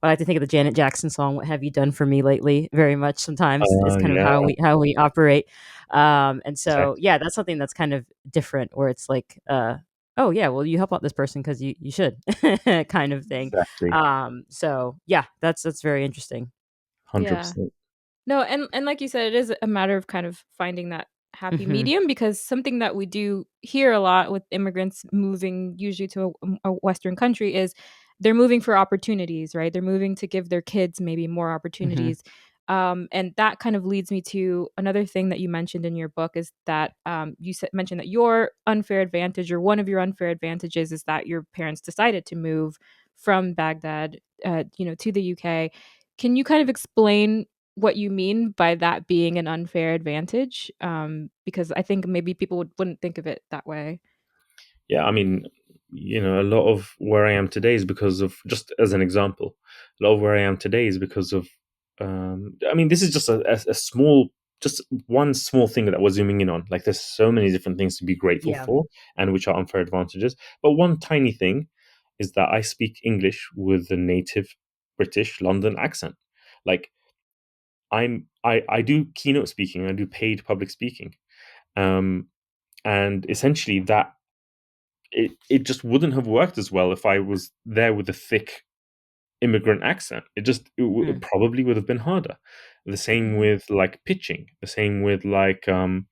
like to think of the Janet Jackson song, "What have you done for me lately?" Very much sometimes is kind of
Yeah,
how we operate. And so
exactly.
yeah, that's something that's kind of different where it's like, oh yeah, well you help out this person because you should kind of thing.
Exactly.
So yeah, that's very interesting.
Yeah.
100%.
No, and like you said, it is a matter of kind of finding that happy
Hmm.
medium because something that we do hear a lot with immigrants moving usually to a Western country is they're moving for opportunities, right? They're moving to give their kids maybe more
Hmm.
opportunities. And that kind of leads me to another thing that you mentioned in your book is that mentioned that your unfair advantage or one of your unfair advantages is that your parents decided to move from Baghdad, to the UK. Can you kind of explain what you mean by that being an unfair advantage, because I think maybe people wouldn't think of it that way.
Yeah, I mean, a lot of where I am today is because of, just as an example, a lot of where I am today is because of, I mean, this is just a small, just one small thing that we're zooming in on. Like, there's so many different things to be grateful
Yeah.
for, and which are unfair advantages. But one tiny thing is that I speak English with a native British London accent. Like, I do keynote speaking, I do paid public speaking, um, and essentially that it just wouldn't have worked as well if I was there with a thick immigrant accent. It
Mm.
probably would have been harder. The same
Mm.
with like pitching. The same with like when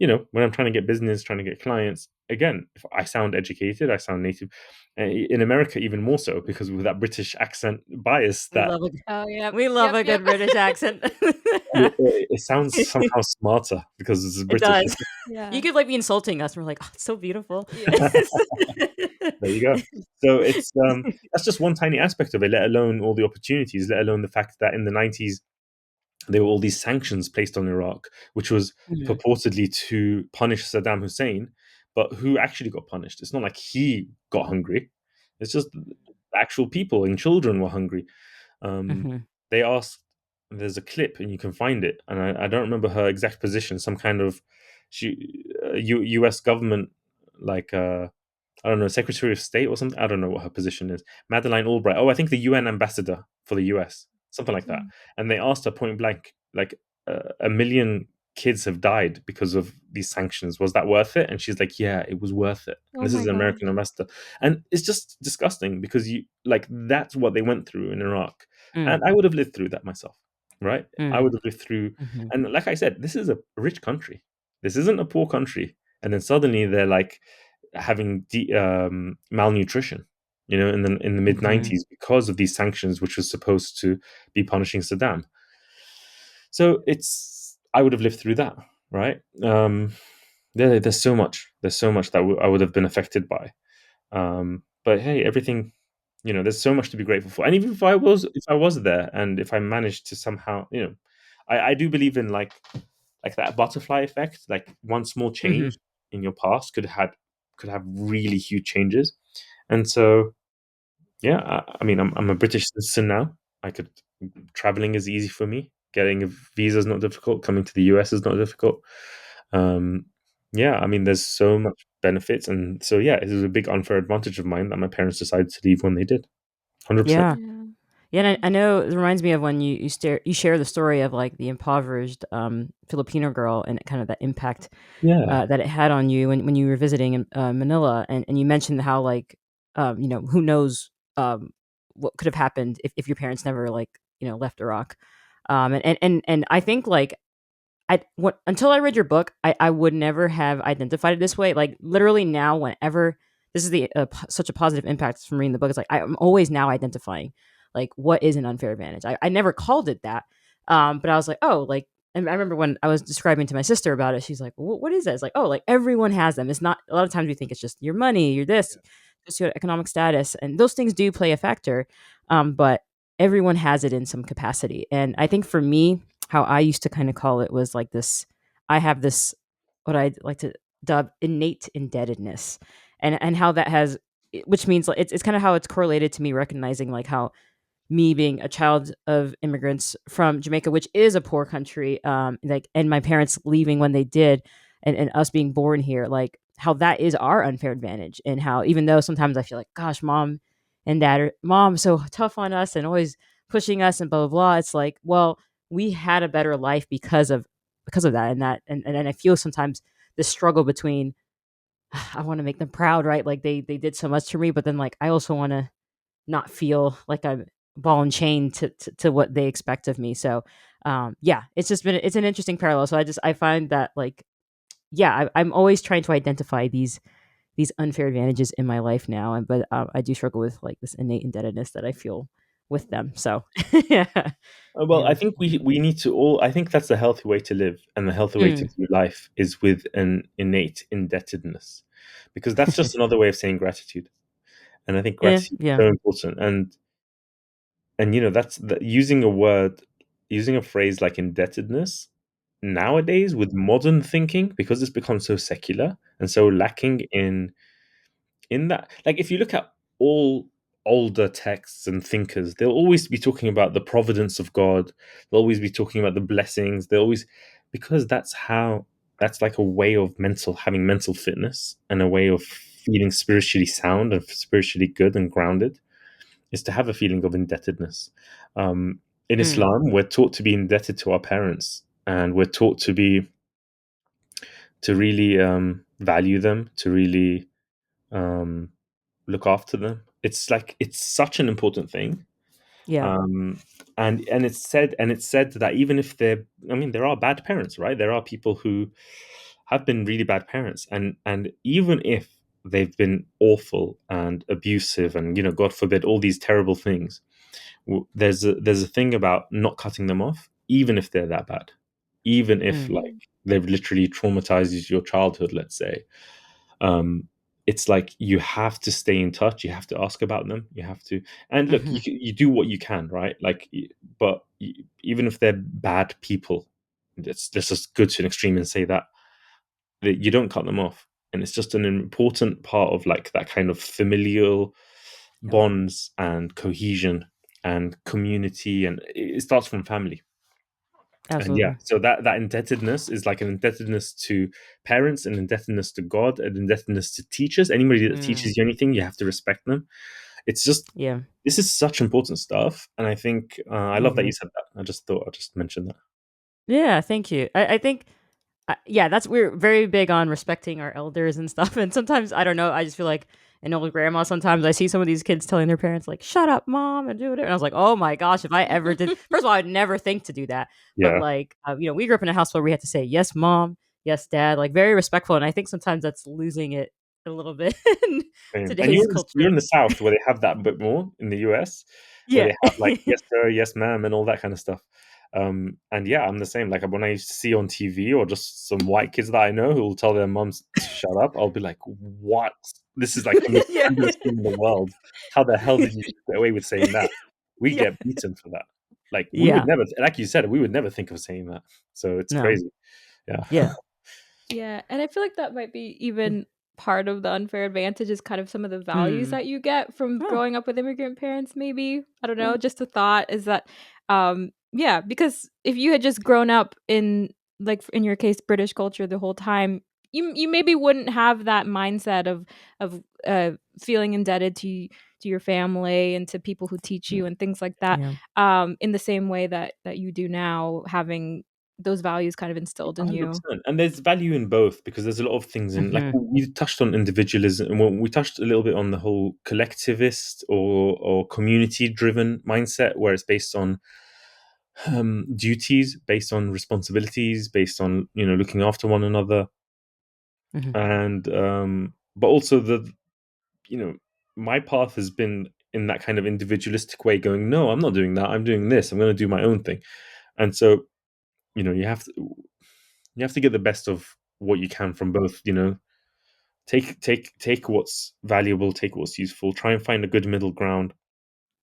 I'm trying to get business, trying to get clients. Again, if I sound educated, I sound native. In America, even more so because with that British accent bias,
We
that
love a
Oh, yep.
we love
Yep,
a
yep.
good British accent.
it sounds somehow smarter because it's
It
British.
does. You
Yeah.
could like be insulting us, and we're like, "Oh, it's so beautiful."
Yeah.
There you go. So it's that's just one tiny aspect of it, let alone all the opportunities, let alone the fact that in the 90s there were all these sanctions placed on Iraq, which was
Mhm,
purportedly to punish Saddam Hussein, but who actually got punished? It's not like he got hungry. It's just actual people and children were hungry. Um,
mhm.
they asked. There's a clip, and you can find it. And I don't remember her exact position. Some kind of U.S. government, like I don't know, Secretary of State or something. I don't know what her position is. Madeleine Albright. Oh, I think the UN ambassador for the US, something like that.
Mm.
And they asked her point blank, like, a million kids have died because of these sanctions. Was that worth it? And she's like, yeah, it was worth it. And
Oh
this is
my
an American
gosh.
ambassador. And it's just disgusting because that's what they went through in Iraq.
Mm,
And I would have lived through that myself, right? I
mm,
would have lived through,
mhm.
and like I said, this is a rich country. This isn't a poor country. And then suddenly they're like, having malnutrition, in the mid
Mhm.
'90s because of these sanctions, which was supposed to be punishing Saddam. So I would have lived through that, right? There's so much that I would have been affected by. But hey, everything, there's so much to be grateful for. And even if I was there, and if I managed to somehow, I do believe in like that butterfly effect. Like one small
Mhm.
change in your past could have really huge changes. And so, yeah, I mean, I'm a British citizen now. I could Traveling is easy for me. Getting a visa is not difficult. Coming to the US is not difficult. Um, yeah, I mean, there's so much benefits, and so yeah, it was a big unfair advantage of mine that my parents decided to leave when they did. 100%.
Yeah.
Yeah.
Yeah, and I know it reminds me of when you share the story of, like, the impoverished, Filipino girl and kind of that impact,
Yeah,
that it had on you when you were visiting in, Manila, and you mentioned how, like, who knows, what could have happened if your parents never, like, left Iraq. And I think, like, until I read your book, I would never have identified it this way. Like, literally now, whenever this is such a positive impact from reading the book. It's like I'm always now identifying, like, what is an unfair advantage. I never called it that, but I was like, oh, like, and I remember when I was describing to my sister about it, she's like, what is that? It's like, oh, like, everyone has them. It's not, a lot of times we think it's just your money, your this, socioeconomic status, and those things do play a factor, but everyone has it in some capacity. And I think for me, how I used to kind of call it was like this, I have this, what I like to dub innate indebtedness, and how that has, which means like it's kind of how it's correlated to me recognizing like how me being a child of immigrants from Jamaica, which is a poor country, like, and my parents leaving when they did, and us being born here, like, how that is our unfair advantage, and how even though sometimes I feel like, gosh, mom and dad are mom so tough on us and always pushing us and blah blah blah, it's like, well, we had a better life because of that, and I feel sometimes the struggle between I want to make them proud, right? Like they did so much for me, but then like I also want to not feel like I'm ball and chain to what they expect of me. So, yeah, it's an interesting parallel. So I find that, like, yeah, I'm always trying to identify these unfair advantages in my life now, and but I do struggle with like this innate indebtedness that I feel with them. So, yeah,
Well,
yeah.
I think we need to all. I think that's the healthy way to live, and the healthy way to
Mm.
do life is with an innate indebtedness, because that's just another way of saying gratitude. And I think
Yeah,
gratitude is
yeah.
so important. And using a word. using a phrase like indebtedness nowadays with modern thinking, because it's become so secular and so lacking in that. Like, if you look at all older texts and thinkers, they'll always be talking about the providence of God. They'll always be talking about the blessings. They'll always, because that's like a way of having mental fitness, and a way of feeling spiritually sound and spiritually good and grounded, is to have a feeling of indebtedness. In
Mm.
Islam, we're taught to be indebted to our parents, and we're taught to really value them, to really um, look after them. It's such an important thing.
Yeah.
um, and it's said that even if I mean, there are bad parents, right? There are people who have been really bad parents, and even if they've been awful and abusive, and God forbid, all these terrible things, there's a thing about not cutting them off, even if they're that bad, even if,
Mm.
like, they've literally traumatized your childhood, let's say. um, it's like you have to stay in touch. You have to ask about them. You have to, and look,
Hmm.
you do what you can, right? Like, but even if they're bad people, let's just go to an extreme and say that you don't cut them off, and it's just an important part of, like, that kind of familial
Yep.
bonds and cohesion and community, and it starts from family. And yeah,
Absolutely.
so that indebtedness is like an indebtedness to parents, an indebtedness to God, an indebtedness to teachers. Anybody that
Mm.
teaches you anything, you have to respect them. It's just,
Yeah.
this is such important stuff, and I think I
I
love that you
agree.
said that. I just thought I'd just mention that.
Yeah. Thank you. I think yeah, we're very big on respecting our elders and stuff. And sometimes I don't know, I just feel like an old grandma. Sometimes I see some of these kids telling their parents like, "Shut up, mom," and do it. And I was like, "Oh my gosh, if I ever did." First of all, I'd never think to do that. But
Yeah,
like, we grew up in a house where we had to say yes, mom, yes, dad, like very respectful. And I think sometimes that's losing it a little bit in
same. And
today's
you're
culture.
in the South, where they have that a bit more in the US, where
Yeah.
they have, like, yes sir, yes ma'am, and all that kind of stuff. And yeah, I'm the same. Like, when I used to see on TV, or just some white kids that I know who will tell their moms to shut up, I'll be like, what? This is like the most
Yeah.
frivolous thing in the world. How the hell did you get away with saying that? We
Yeah.
get beaten for that. Like, we would
Yeah.
never, like you said, we would never think of saying that. So it's
No.
crazy. Yeah.
Yeah.
Yeah, and I feel like that might be even part of the unfair advantage is kind of some of the values
Hmm.
that you get from
Oh.
growing up with immigrant parents, maybe. I don't
Yeah.
know, just a thought is that yeah, because if you had just grown up in, like, in your case, British culture the whole time, you maybe wouldn't have that mindset of feeling indebted to your family and to people who teach you and things like that,
Yeah.
in the same way that you do now, having those values kind of instilled in you.
100%. And there's value in both, because there's a lot of things in, like,
Hmm.
we touched on individualism, and we touched a little bit on the whole collectivist or community driven mindset, where it's based on duties, based on responsibilities, based on, looking after one another.
Hmm.
And but also, you know my path has been in that kind of individualistic way, going, no, I'm not doing that, I'm doing this, I'm going to do my own thing. And so, you have to get the best of what you can from both. Take what's valuable, take what's useful, try and find a good middle ground.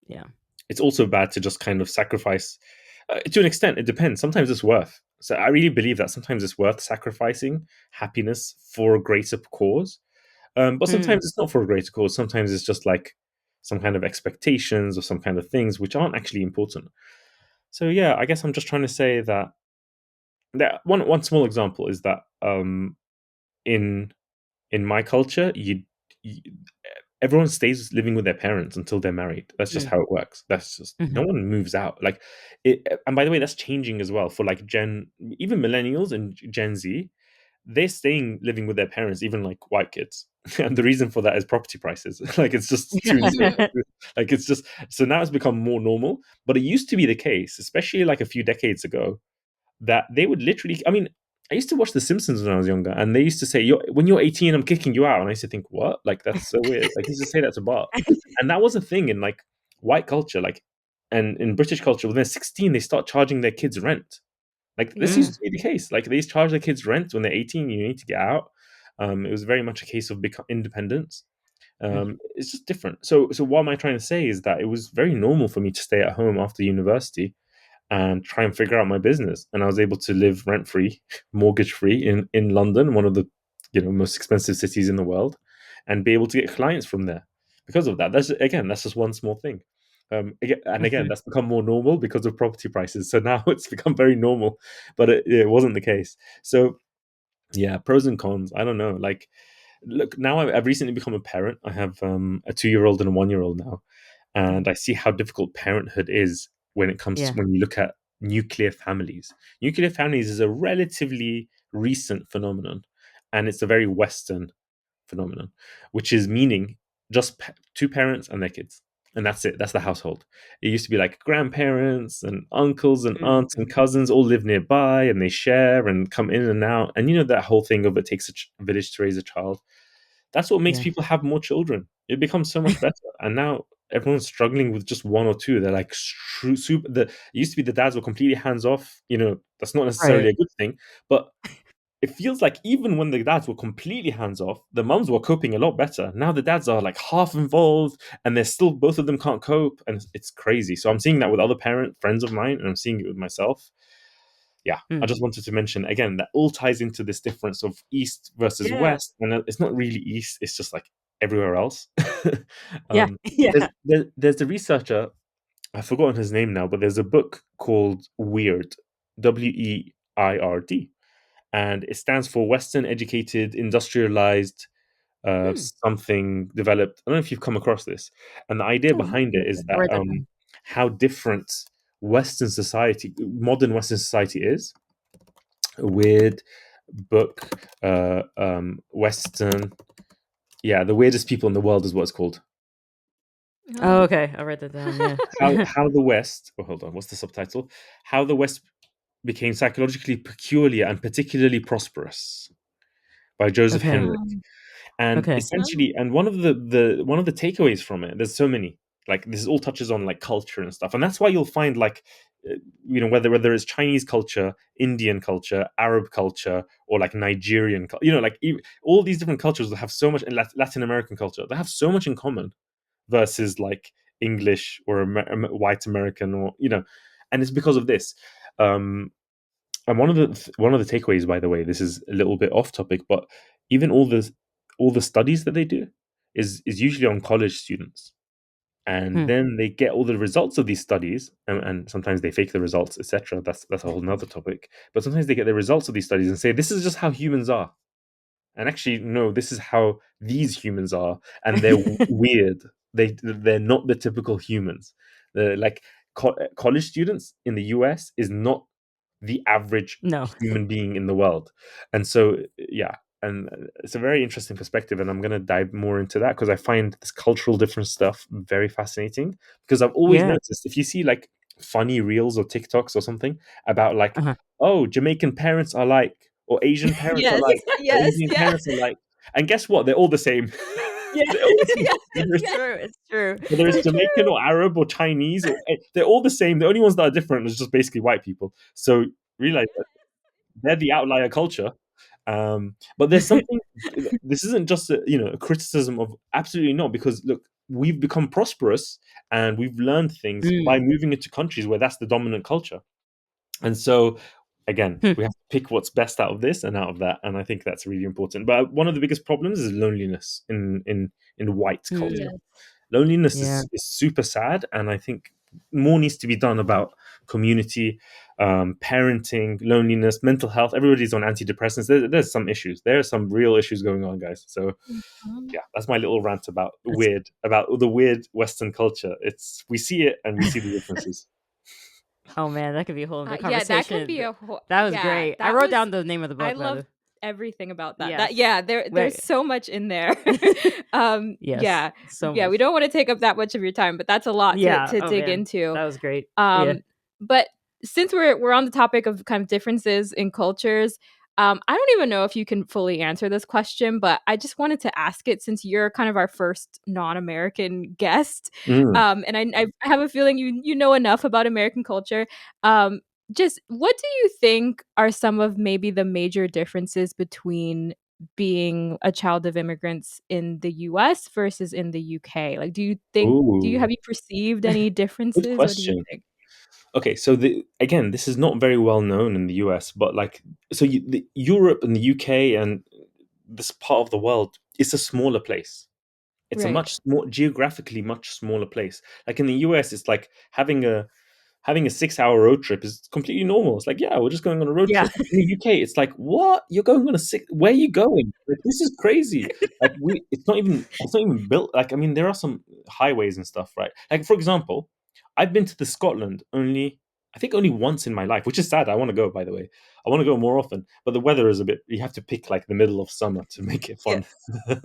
Yeah.
It's also bad to just kind of sacrifice. To an extent, it depends. Sometimes it's worth. So I really believe that sometimes it's worth sacrificing happiness for a greater cause. But
Mm.
sometimes it's not for a greater cause. Sometimes it's just like some kind of expectations or some kind of things which aren't actually important. So yeah, I guess I'm just trying to say that one small example is that in in my culture, you everyone stays living with their parents until they're married. That's just
Mm.
how it works. That's just, no
Hmm.
one moves out. Like, it, and by the way, that's changing as well for, like, even millennials and Gen Z. They're staying living with their parents, even like white kids. And the reason for that is property prices. Like, it's just too insane. Like, it's just, so now it's become more normal. But it used to be the case, especially like a few decades ago, that they would literally, I mean, I used to watch The Simpsons when I was younger, and they used to say, when you're 18, I'm kicking you out. And I used to think, what? Like, that's so weird. Like, he used to say that to Bart. And that was a thing in, like, white culture. Like, and in British culture, when they're 16, they start charging their kids rent. Like, this used
Mm.
to be the case. Like, they used to charge their kids rent when they're 18, you need to get out. It was very much a case of independence.
Mm.
It's just different. So what am I trying to say is that it was very normal for me to stay at home after university, and try and figure out my business. And I was able to live rent free, mortgage free in London, one of the most expensive cities in the world, and be able to get clients from there because of that. That's just one small thing. Again,
Mhm.
that's become more normal because of property prices. So now it's become very normal, but it wasn't the case. So yeah, pros and cons. I don't know. Like, look, now I've recently become a parent. I have a 2-year-old and a 1-year-old now,
Mhm.
and I see how difficult parenthood is
Yeah.
when you look at nuclear families. Nuclear families is a relatively recent phenomenon, and it's a very Western phenomenon, which is meaning just two parents and their kids. And that's it. That's the household. It used to be like grandparents and uncles and aunts and
Mhm.
cousins all live nearby and they share and come in and out. And that whole thing of it takes a village to raise a child. That's what makes
Yeah.
people have more children. It becomes so much better. And now everyone's struggling with just one or two. They're like super. It used to be the dads were completely hands off. That's not necessarily
Right.
a good thing, but it feels like even when the dads were completely hands off, the mums were coping a lot better. Now the dads are like half involved, and they're still both of them can't cope, and it's crazy. So I'm seeing that with other parent friends of mine, and I'm seeing it with myself. Yeah, I
Mm.
just wanted to mention again that all ties into this difference of East versus
Yeah.
West, and it's not really East; it's just like everywhere else.
Yeah.
um, there's,
Yeah.
there's a researcher, I've forgotten his name now, but there's a book called WIERD, WEIRD, and it stands for Western Educated Industrialized
Hmm.
something developed. I don't know if you've come across this. And the idea
Oh,
behind it is
I'll
that
write that down.
how different Western society, modern Western society is. A weird book, Western. Yeah, the weirdest people in the world is what it's called.
Oh,
Oh.
okay. I'll write that down. Yeah.
How the West. Oh, hold on. What's the subtitle? How the West became psychologically peculiar and particularly prosperous by Joseph
Okay.
Henry.
Um,
And
Okay.
oh.
essentially, and one of the takeaways from it, there's so many, like this all touches on like culture and stuff, and that's why you'll find like whether it's Chinese culture, Indian culture, Arab culture, or like Nigerian like all these different cultures will have so much, in Latin American culture, they have so much in common versus like English or white American, or and it's because of this. um and one of the takeaways, by the way, this is a little bit off topic, but even all the studies that they do is usually on college students, and
Hmm.
then they get all the results of these studies, and sometimes they fake the results, etc. That's a whole nother topic. But sometimes they get the results of these studies and say this is just how humans are, and actually no, this is how these humans are, and they're weird. They're not the typical humans. They're like college students in the US is not the average
No.
human being in the world. And so, yeah, and it's a very interesting perspective. And I'm going to dive more into that because I find this cultural difference stuff very fascinating. Because I've always
Yeah.
noticed if you see like funny reels or TikToks or something about like,
Uh-huh.
oh, Jamaican parents are like, or Asian parents are
Yes.
like, or
Yes.
Indian
Yeah.
parents are like, and guess what? They're all the same.
Yeah.
They're all the same.
Yeah.
It's
Yeah.
true. It's true.
Whether it's
So
Jamaican
true.
or Arab or Chinese, they're all the same. The only ones that are different is just basically white people. So realize they're the outlier culture. But there's something. This isn't just a criticism of, absolutely not, because look, we've become prosperous and we've learned things by
Mm.
moving into countries where that's the dominant culture. And so, again,
Hmm.
we have to pick what's best out of this and out of that, and I think that's really important. But one of the biggest problems is loneliness in white culture.
Mm.
Yes.
Loneliness
Yeah.
is super sad, and I think more needs to be done about community, parenting, loneliness, mental health. Everybody's on antidepressants. There's some issues. There are some real issues going on, guys. So
Mhm.
yeah, that's my little rant about
That's
the weird Western culture. It's We see it and we see the differences.
Oh man, that could be a whole other
Yeah, that could
conversation.
be a whole.
That was
Yeah,
great. I
that
wrote
was.
down the name of the
I
book, by
love
the
everything about that.
Yes.
Yeah, there's
Wait.
so much in there.
Yes.
Yeah,
So
yeah. We
much.
don't want to take up that much of your time, but that's a lot to
Yeah. Oh
dig
man.
into.
That was great. Yeah.
Um, but since we're on the topic of kind of differences in cultures, I don't even know if you can fully answer this question, but I just wanted to ask it since you're kind of our first non-American guest,
Mm.
and I have a feeling you know enough about American culture. Um, just what do you think are some of maybe the major differences between being a child of immigrants in the US versus in the UK? Like, do you
Ooh,
have you perceived any
good
differences? What do you
question.
think?
Okay, so again, this is not very well known in the US, but like, so Europe and the UK and this part of the world, it's a smaller place. It's a
Right.
much more geographically much smaller place. Like in the US, it's like having a 6 hour road trip is completely normal. It's like, yeah, we're just going on a road
Yeah.
trip. In the UK, it's like, what? You're going on a six? Where are you going? Like, this is crazy. Like it's not even built. Like, I mean, there are some highways and stuff, right? Like, for example, I've been to the Scotland I think only once in my life, which is sad. I want to go, by the way. I want to go more often, but the weather is a bit. You have to pick like the middle of summer to make it
Yeah.
fun.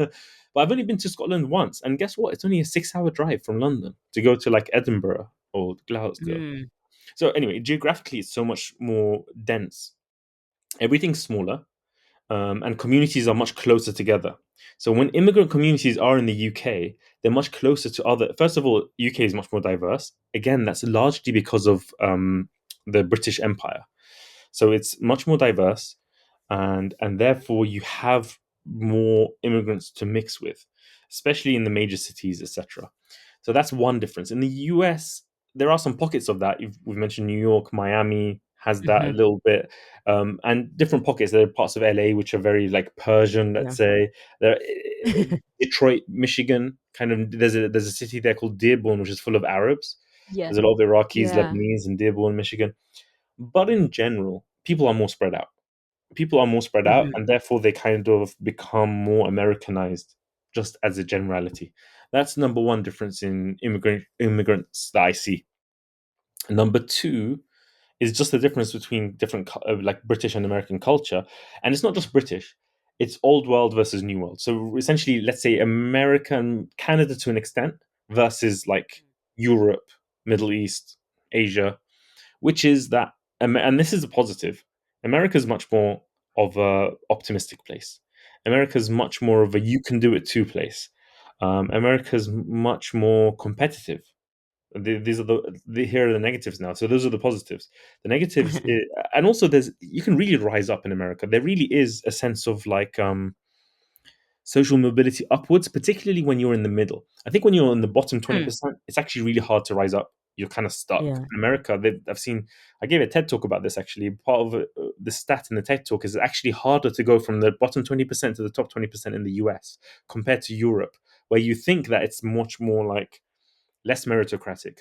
But I've only been to Scotland once, and guess what? It's only a 6 hour drive from London to go to like Edinburgh or Glasgow.
Mm.
So anyway, geographically, it's so much more dense. Everything's smaller, and communities are much closer together. So when immigrant communities are in the UK, they're much closer to other. First of all, UK is much more diverse. Again, that's largely because of the British Empire. So it's much more diverse, and therefore you have more immigrants to mix with, especially in the major cities, etc. So that's one difference. In the US, there are some pockets of that. We've mentioned New York, Miami has that a
Mhm.
little bit, and different pockets. There are parts of LA which are very like Persian,
Yeah.
let's say. There, Detroit, Michigan, kind of. There's a city there called Dearborn, which is full of Arabs.
Yeah.
There's a lot of Iraqis,
Yeah.
Lebanese in Dearborn, Michigan. But in general, people are more spread out. People are more spread out,
Mhm.
and therefore they kind of become more Americanized, just as a generality. That's number one difference in immigrants that I see. Number two is just the difference between different like British and American culture, and it's not just British. It's old world versus new world. So essentially, let's say American Canada to an extent versus like Europe, Middle East, Asia, which is that, and this is a positive. America is much more of a optimistic place. America's much more of a you can do it too place. America's much more competitive. These are here are the negatives now. So those are the positives. The negatives, and also you can really rise up in America. There really is a sense of like social mobility upwards, particularly when you're in the middle. I think when you're in the bottom
Mm.
20%, it's actually really hard to rise up. You're kind of stuck.
Yeah.
In America, I gave a TED talk about this actually. Part of the stat in the TED talk is it's actually harder to go from the bottom 20% to the top 20% in the US compared to Europe, where you think that it's much more like less meritocratic,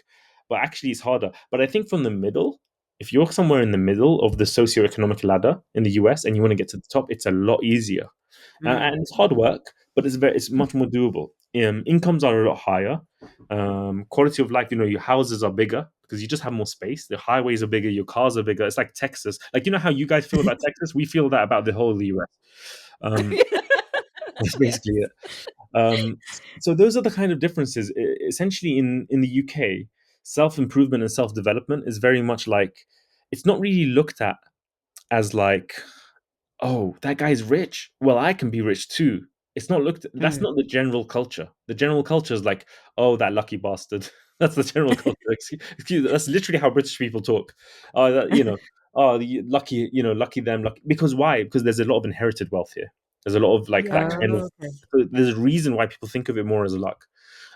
but actually it's harder. But I think from the middle, if you're somewhere in the middle of the socioeconomic ladder in the US and you want to get to the top, it's a lot easier.
Mm.
And it's hard work, but it's much more doable. Incomes are a lot higher. Quality of life, your houses are bigger because you just have more space. The highways are bigger, your cars are bigger. It's like Texas. Like, how you guys feel about Texas? We feel that about the whole of the US. Um, that's
Yeah.
basically it. Um, so those are the kind of differences. Essentially, in the UK, self improvement and self development is very much like it's not really looked at as like, oh, that guy's rich. Well, I can be rich too. It's not looked. That's
Mm.
not the general culture. The general culture is like, oh, that lucky bastard. That's the general culture. That's literally how British people talk. Oh, oh, lucky, lucky them, lucky. Because why? Because there's a lot of inherited wealth here. There's a lot of like that
Yeah.
kind of.
Oh, okay.
There's a reason why people think of it more as luck.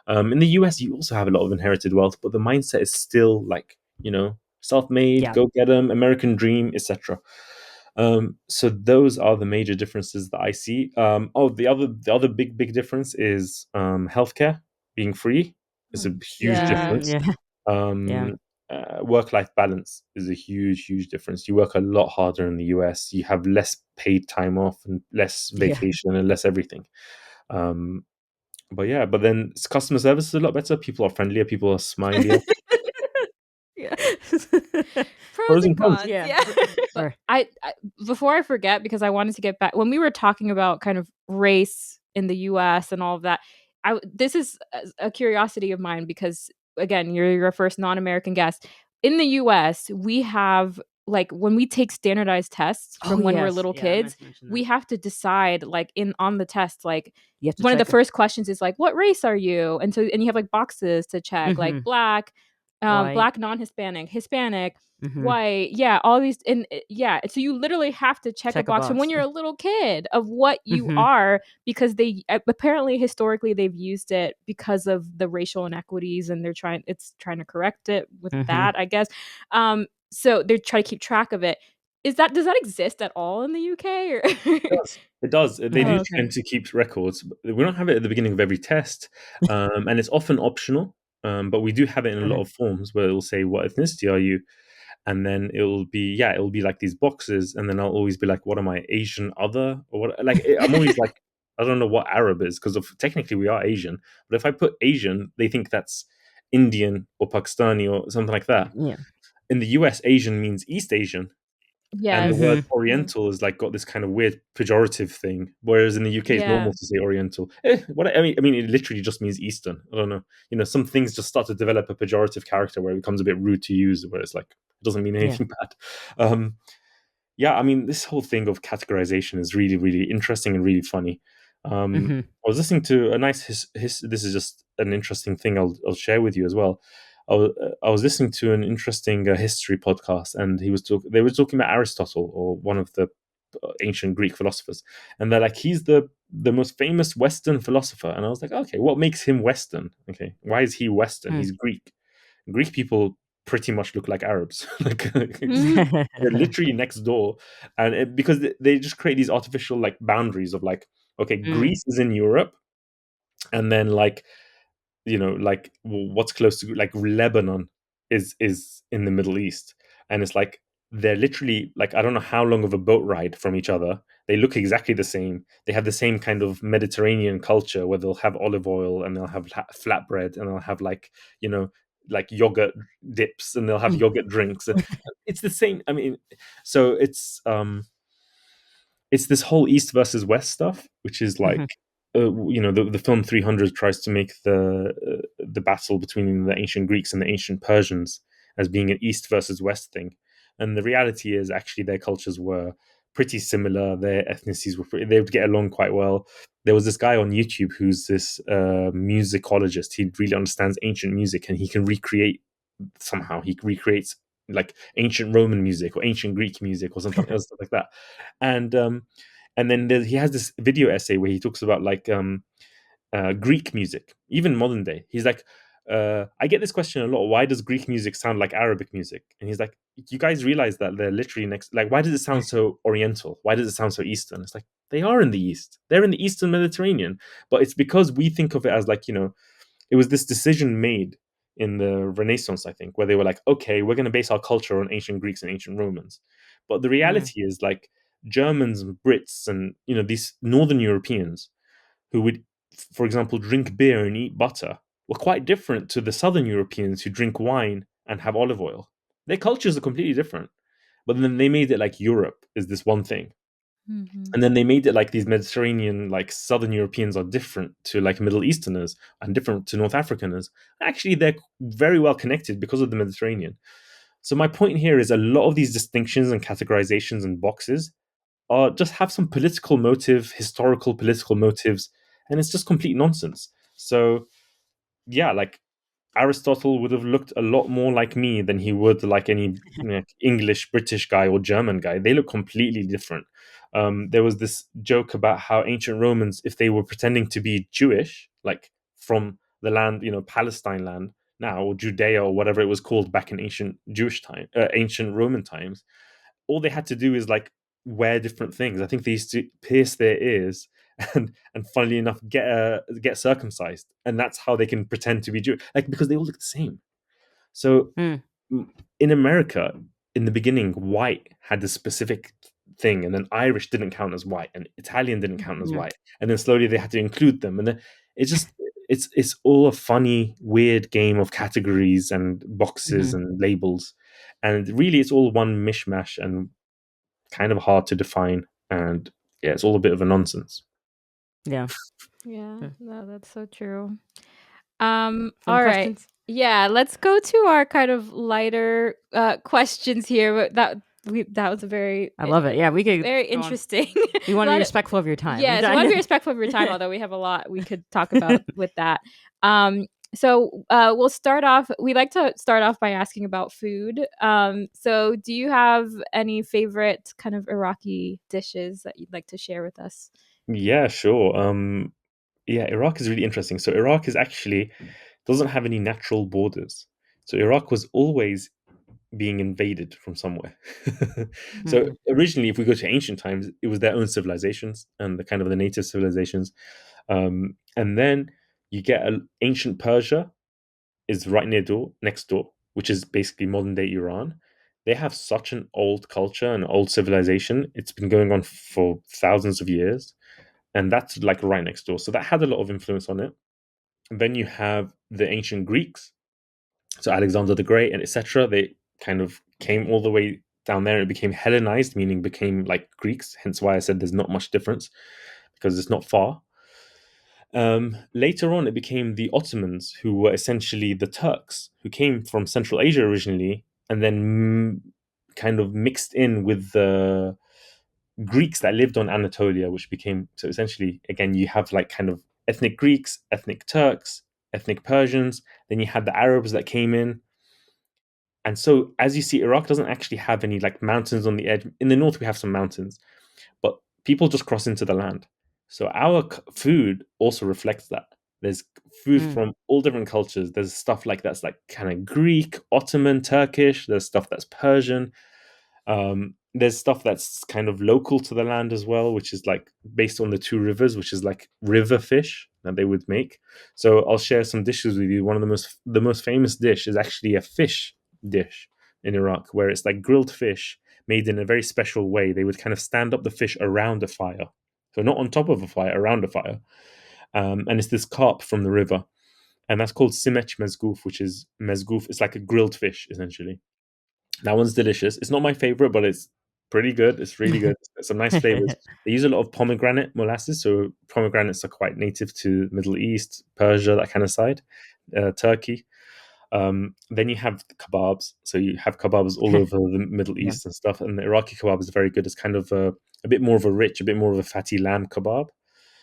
In the US, you also have a lot of inherited wealth, but the mindset is still like, self-made,
Yeah.
go get them, American dream, etc. So those are the major differences that I see. The other big difference is healthcare being free is a huge
Yeah.
Mm.
difference.
Yeah. Yeah.
Um, Work-life balance is a huge difference. You work a lot harder in the US. You have less paid time off and less
Yeah.
vacation and less everything. Um, but yeah, but then customer service is a lot better. People are friendlier. People are smilier.
Yeah. Pros
Pros
and
and cons.
cons.
Yeah.
Yeah. But
Sure.
I before I forget, because I wanted to get back when we were talking about kind of race in the US and all of that. This is a curiosity of mine because again, you're your first non-American guest. In the US, we have like when we take standardized tests
Oh,
from when we're
yes.
little
Yeah, I meant
kids,
to mention
we
that.
have to decide like in on the test like
You have to
one of the
check it.
first questions is like what race are you? And you have like boxes to check like
Mhm.
black,
White.
Black, non-Hispanic, Hispanic,
Mhm.
white, yeah, all these, and yeah, so you literally have to check a box from when you're a little kid of what you are, because they apparently historically they've used it because of the racial inequities, and it's trying to correct it with that, I guess. So they're trying to keep track of it. Does that exist at all in the UK? Or
It does. They
Oh,
do
okay.
tend to keep records. We don't have it at the beginning of every test, and it's often optional. But we do have it in a lot of forms where it'll say, "What ethnicity are you?" And then it'll be like these boxes, and then I'll always be like, "What am I? Asian other?" Or what? Like I'm always like, I don't know what Arab is, because of technically we are Asian. But if I put Asian, they think that's Indian or Pakistani or something like that.
Yeah.
In the US, Asian means East Asian, and the
Yes.
word Oriental is like got this kind of weird pejorative thing, whereas in the UK it's
Yeah.
normal to say Oriental. What I mean, it literally just means Eastern. I don't know. Some things just start to develop a pejorative character where it becomes a bit rude to use, where it's like it doesn't mean anything bad. Yeah, I mean, this whole thing of categorization is really, really interesting and really funny. I was listening to a nice this is just an interesting thing I'll share with you as well. I was listening to an interesting history podcast, and they were talking about Aristotle, or one of the ancient Greek philosophers, and they're like, he's the most famous Western philosopher. And I was like, okay, what makes him Western? Okay, why is he Western? He's Greek. Greek people pretty much look like Arabs. Like they're literally next door, and because they just create these artificial like boundaries of like, okay, Greece is in Europe, and then like like what's close to like Lebanon is in the Middle East, and it's like they're literally like, I don't know how long of a boat ride from each other. They look exactly the same. They have the same kind of Mediterranean culture where they'll have olive oil, and they'll have flatbread, and they'll have like like yogurt dips, and they'll have yogurt drinks. It's the same. I mean, so it's this whole East versus West stuff, which is like, the film 300 tries to make the battle between the ancient Greeks and the ancient Persians as being an East versus West thing, and the reality is actually their cultures were pretty similar. Their ethnicities they would get along quite well. There was this guy on YouTube who's this musicologist. He really understands ancient music, and he recreates like ancient Roman music or ancient Greek music or something else like that. And then he has this video essay where he talks about like Greek music, even modern day. He's like, I get this question a lot. Why does Greek music sound like Arabic music? And he's like, you guys realize that they're literally next. Like, why does it sound so Oriental? Why does it sound so Eastern? It's like they are in the East. They're in the Eastern Mediterranean, but it's because we think of it as like, it was this decision made in the Renaissance, I think, where they were like, okay, we're going to base our culture on ancient Greeks and ancient Romans. But the reality is like Germans and Brits and, these Northern Europeans who would, for example, drink beer and eat butter were quite different to the Southern Europeans who drink wine and have olive oil. Their cultures are completely different. But then they made it like Europe is this one thing. And then they made it like these Mediterranean, like Southern Europeans are different to like Middle Easterners and different to North Africaners. Actually, they're very well connected because of the Mediterranean. So my point here is a lot of these distinctions and categorizations and boxes are just have some political motive, historical political motives, and it's just complete nonsense. So yeah, like Aristotle would have looked a lot more like me than he would like any English, British guy or German guy. They look completely different. There was this joke about how ancient Romans, if they were pretending to be Jewish, like from the land, Palestine land now, or Judea or whatever it was called back in ancient Jewish time, ancient Roman times, all they had to do is like wear different things. I think they used to pierce their ears and funnily enough get circumcised, and that's how they can pretend to be Jewish, like because they all look the same. So in America, in the beginning, white had this specific thing, and then Irish didn't count as white, and Italian didn't count as white, and then slowly they had to include them, and then it's just it's all a funny, weird game of categories and boxes and labels, and really it's all one mishmash and kind of hard to define, and yeah, it's all a bit of a nonsense.
Yeah.
No, that's so true.
Some
All right.
questions?
Yeah, let's go to our kind of lighter questions here. But that was a very
I love it. Yeah, we could
very
go on.
interesting.
We want to be
Lot of-
respectful of your time.
Yes, we want to be respectful of your time, although we have a lot we could talk about with that. we'll start off. We like to start off by asking about food. So do you have any favorite kind of Iraqi dishes that you'd like to share with us?
Yeah, sure. Yeah, Iraq is really interesting. So Iraq is actually doesn't have any natural borders. So Iraq was always being invaded from somewhere. So
Mhm.
originally, if we go to ancient times, it was their own civilizations and the kind of the native civilizations. And then you get ancient Persia is right next door, which is basically modern day Iran. They have such an old culture and old civilization. It's been going on for thousands of years, and that's like right next door. So that had a lot of influence on it. And then you have the ancient Greeks, so Alexander the Great and etc. They kind of came all the way down there and it became Hellenized, meaning became like Greeks. Hence why I said there's not much difference because it's not far. Later on, it became the Ottomans, who were essentially the Turks, who came from Central Asia originally, and then kind of mixed in with the Greeks that lived on Anatolia, which became so essentially again you have like kind of ethnic Greeks, ethnic Turks, ethnic Persians. Then you had the Arabs that came in, and so as you see, Iraq doesn't actually have any like mountains on the edge. In the north, we have some mountains, but people just cross into the land. So our food also reflects that. There's food
Mm.
from all different cultures. There's stuff like that's like kind of Greek, Ottoman, Turkish. There's stuff that's Persian. There's stuff that's kind of local to the land as well, which is like based on the two rivers, which is like river fish that they would make. So I'll share some dishes with you. One of the most famous dish is actually a fish dish in Iraq, where it's like grilled fish made in a very special way. They would kind of stand up the fish around a fire, so not on top of a fire, around a fire. And it's this carp from the river, and that's called simech mezgoof, which is mezgoof. It's like a grilled fish essentially. That one's delicious. It's not my favorite, but it's pretty good. It's really good. It's got some nice flavors. They use a lot of pomegranate molasses, so pomegranates are quite native to Middle East, Persia, that kind of side, Turkey. Then you have the kebabs. So you have kebabs all over the Middle
Yeah.
East and stuff. And the Iraqi kebab is very good. It's kind of a bit more of a rich, a bit more of a fatty lamb kebab.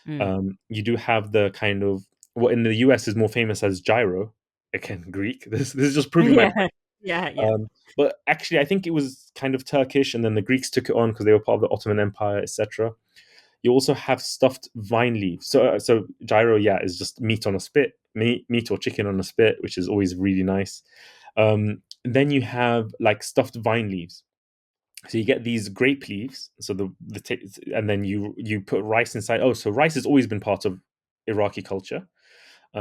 Mm.
You do have the kind of what in the US is more famous as gyro. Again, Greek. This is just proving my
Yeah.
point.
Yeah. Yeah.
But actually, I think it was kind of Turkish, and then the Greeks took it on because they were part of the Ottoman Empire, etc. You also have stuffed vine leaves. So gyro, yeah, is just meat on a spit, meat or chicken on a spit, which is always really nice. Then you have like stuffed vine leaves. So you get these grape leaves. So and then you put rice inside. Oh, so rice has always been part of Iraqi culture.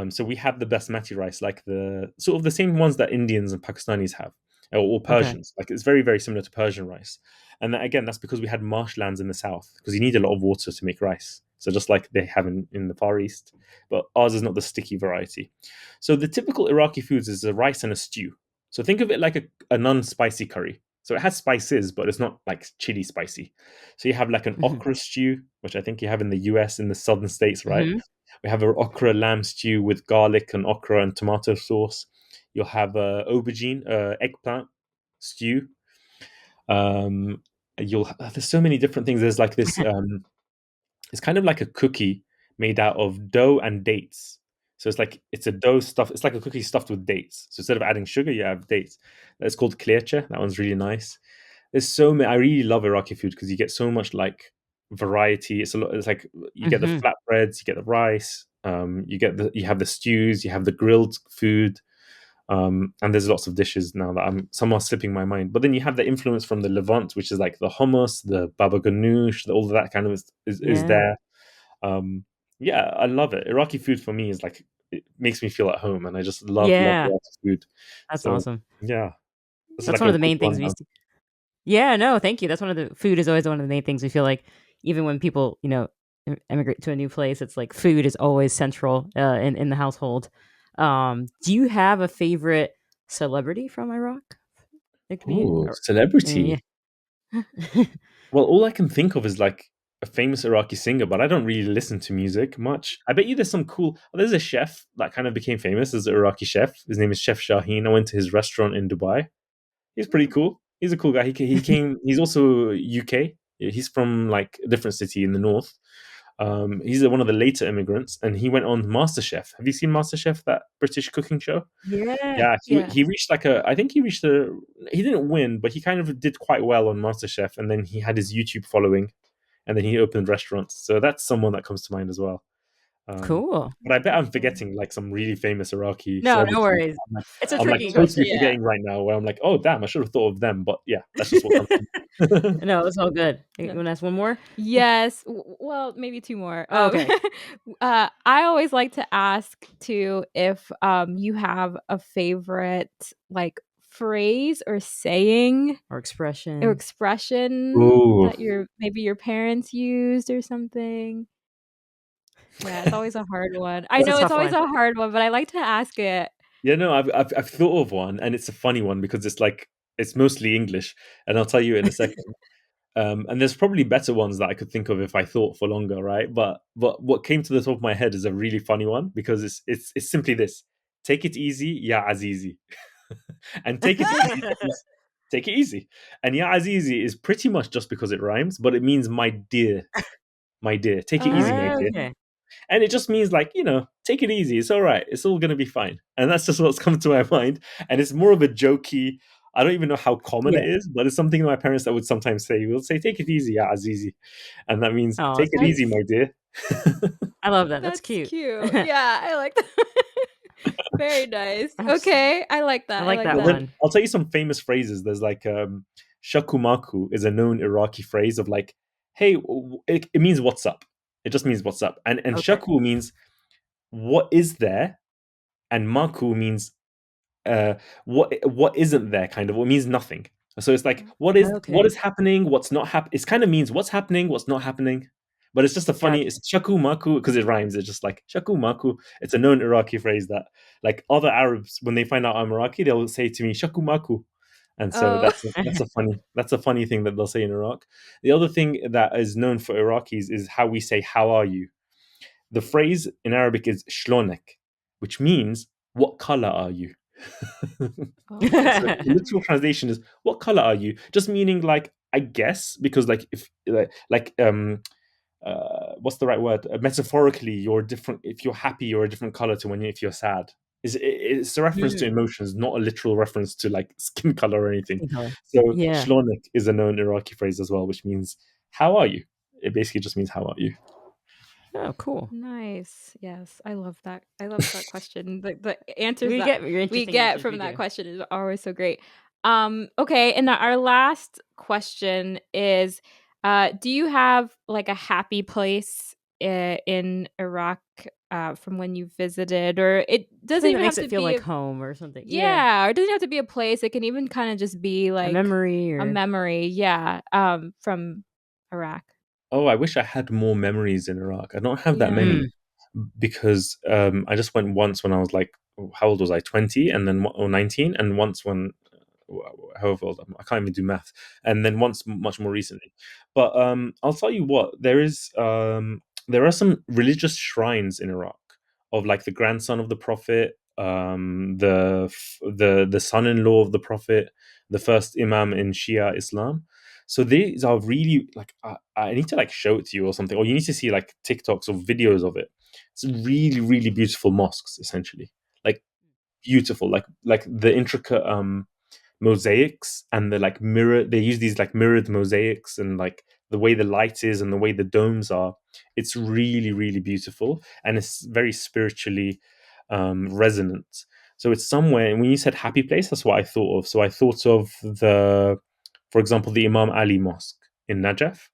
So we have the basmati rice, like the sort of the same ones that Indians and Pakistanis have, or
Okay.
Persians. Like it's very, very similar to Persian rice. And again, that's because we had marshlands in the south, because you need a lot of water to make rice. So just like they have in the Far East, but ours is not the sticky variety. So the typical Iraqi foods is a rice and a stew. So think of it like a non-spicy curry. So it has spices, but it's not like chili spicy. So you have like an
Hmm.
okra stew, which I think you have in the US in the southern states, right?
Hmm.
We have an okra lamb stew with garlic and okra and tomato sauce. You'll have a aubergine, eggplant stew. There's so many different things. There's like this. It's kind of like a cookie made out of dough and dates. So it's a dough stuff. It's like a cookie stuffed with dates. So instead of adding sugar, you have dates. It's called kleche. That one's really nice. There's so many. I really love Iraqi food because you get so much like variety. It's a lot. It's like you get the
Hmm.
flatbreads, you get the rice, you have the stews, you have the grilled food, and there's lots of dishes now that some are slipping my mind. But then you have the influence from the Levant, which is like the hummus, the baba ganoush, all of that kind of is
Yeah.
there. Um, yeah, I love it. Iraqi food for me is like it makes me feel at home, and I just love
Yeah.
Iraqi food.
That's
So
awesome.
yeah, this is
That's
like
one of
a
the
quick
main things we
rundown.
see. Yeah, no, thank you. That's one of the food is always one of the main things we feel like even when people, emigrate to a new place, it's like food is always central in the household. Do you have a favorite celebrity from Iraq? It could be,
Oh,
or, yeah.
celebrity. Well, all I can think of is like a famous Iraqi singer, but I don't really listen to music much. I bet you there's some cool. There's a chef that kind of became famous as an Iraqi chef. His name is Chef Shaheen. I went to his restaurant in Dubai. He's pretty cool. He's a cool guy. He came. He's also UK. He's from like a different city in the north. He's one of the later immigrants, and he went on MasterChef. Have you seen MasterChef, that British cooking show?
Yeah.
Yeah, he
Yeah.
he reached like a. I think he reached a. He didn't win, but he kind of did quite well on MasterChef, and then he had his YouTube following, and then he opened restaurants. So that's someone that comes to mind as well.
Cool.
But I bet I'm
Cool.
forgetting like some really famous Iraqi
No, no
celebrities.
worries. It's a
I'm like
tricky
totally
question.
Yeah.
forgetting right now. Where I'm like, oh damn, I should have thought of them. But yeah, that's just what comes to me.
No, it's all good. You
No.
want to ask one more?
Yes. Well, maybe two more.
Oh, okay.
I always like to ask too if you have a favorite like phrase or saying
Or
or
expression.
expression
Ooh,
that maybe your parents used or something. Yeah, it's always a hard one. I
It's a
know it's
tough
always
one.
a hard one, but I like to ask it.
yeah, no, I've thought of one, and it's a funny one because it's like it's mostly English, and I'll tell you in a second. And there's probably better ones that I could think of if I thought for longer, right? But what came to the top of my head is a really funny one because it's simply this: take it easy, yeah, Azizi. And take it easy is take it easy. And yeah, Azizi is pretty much just because it rhymes, but it means my dear, my dear. Take it easy, my dear.
Oh,
Okay.
And it just means like, take it easy. It's all right. It's all gonna be fine. And that's just what's come to my mind. And it's more of a jokey. I don't even know how common
Yeah.
it is, but it's something my parents that would sometimes say. We'll say, "Take it easy, yeah, Azizi," and that means
Oh,
"Take
that's
it
cute.
easy,
that's
my dear."
I love that. That's
that's
cute.
cute. Yeah, I like that. Very nice.
Abs-
Okay, I like
I
that. I
like
like
that
Well,
that.
then
one.
I'll tell you some famous phrases. There's like "shakumaku" is a known Iraqi phrase of like, "Hey," it means "what's up." It just means "what's up," and
Okay.
shaku means "what is there," and maku means what isn't there, kind of. What means nothing. So it's like what
Okay.
is happening, what's not happening. It kind of means what's happening, what's not happening. But it's just a funny.
Gotcha.
It's shaku maku because it rhymes. It's just like shaku maku. It's a known Iraqi phrase that like other Arabs when they find out I'm Iraqi, they'll say to me shaku maku. And so
Oh,
that's a funny thing that they'll say in Iraq. The other thing that is known for Iraqis is how we say "How are you?" The phrase in Arabic is shlonek, which means "What color are you?" So the
oh,
literal translation is "What color are you?" Just meaning like I guess because like if what's the right word? Metaphorically, you're different. If you're happy, you're a different color to if you're sad. It's a reference to
Mm,
emotions, not a literal reference to like skin color or anything.
skin color.
So
Yeah.
shlonek is a known Iraqi phrase as well, which means "How are you?" It basically just means "How are you?"
Oh, cool.
nice. Yes, I love that. I love that question. The answers
We
that
get your
we
interesting
get
answers. We
from that
do.
question is always so great. Okay, and our last question is do you have like a happy place in Iraq from when you visited, or it doesn't
Something that
even have
makes
to
it feel
be
like
a
home or something. Yeah.
yeah, or it doesn't have to be a place. It can even kind of just be
A
like
memory
a
or.
memory, yeah, from Iraq.
Oh, I wish I had more memories in Iraq. I don't have that
Yeah.
many
Mm.
because I just went once when I was like, how old was I? 20, and then or 19, and once when however old I can't even do math, and then once much more recently. But I'll tell you what, there are some religious shrines in Iraq of like the grandson of the prophet, the son-in-law of the prophet, the first imam in Shia Islam. So these are really like I need to like show it to you or something, or you need to see like TikToks or videos of it. It's really really beautiful mosques, essentially, like beautiful, like the intricate mosaics and the like mirror. They use these like mirrored mosaics and like the way the light is and the way the domes are. It's really really beautiful and it's very spiritually resonant. So it's somewhere. And when you said happy place, that's what I thought of. So I thought of for example, the Imam Ali Mosque in Najaf,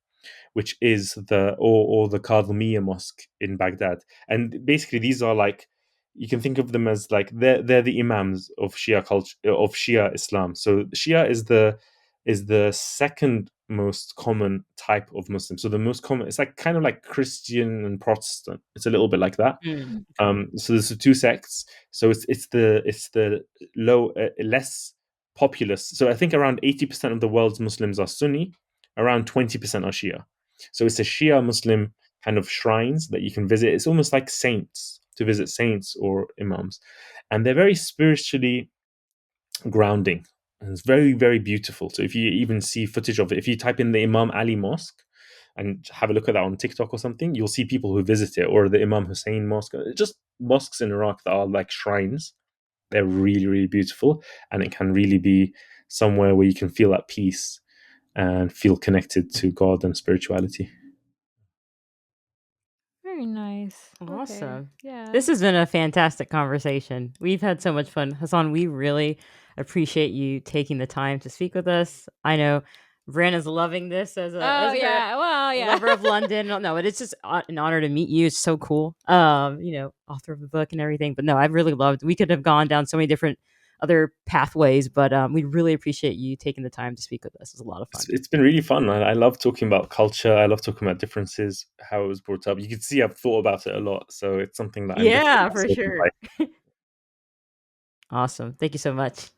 which is the Kadhimiya Mosque in Baghdad. And basically these are like, you can think of them as like they're the imams of Shia culture, of Shia Islam. So Shia is the second most common type of Muslim. So the most common, it's like kind of like Christian and Protestant. It's a little bit like that.
Mm.
Mm.
Okay.
So there's the two sects. So it's the low less populous. So I think around 80% of the world's Muslims are Sunni, around 20% are Shia. So it's a Shia Muslim kind of shrines that you can visit. It's almost like saints, to visit saints or imams, and they're very spiritually grounding. And it's very very beautiful. So if you even see footage of it, if you type in the Imam Ali Mosque, and have a look at that on TikTok or something, you'll see people who visit it, or the Imam Hussein Mosque, just mosques in Iraq that are like shrines. They're really, really beautiful, and it can really be somewhere where you can feel at peace and feel connected to God and spirituality.
Very nice. Okay.
Awesome.
Yeah.
This has been a fantastic conversation. We've had so much fun. Hassan, we really appreciate you taking the time to speak with us. I know Brianna's loving this
Oh
as her
yeah. Well, yeah.
lover of London. No, but it's just an honor to meet you. It's so cool. Author of the book and everything. But no, I really loved. We could have gone down so many different other pathways, but we really appreciate you taking the time to speak with us. It was a lot of fun.
It's been really fun. I love talking about culture. I love talking about differences, how it was brought up. You can see I've thought about it a lot, so it's something that I'm definitely
Yeah, for
fascinated
sure.
by.
Awesome. Thank you so much.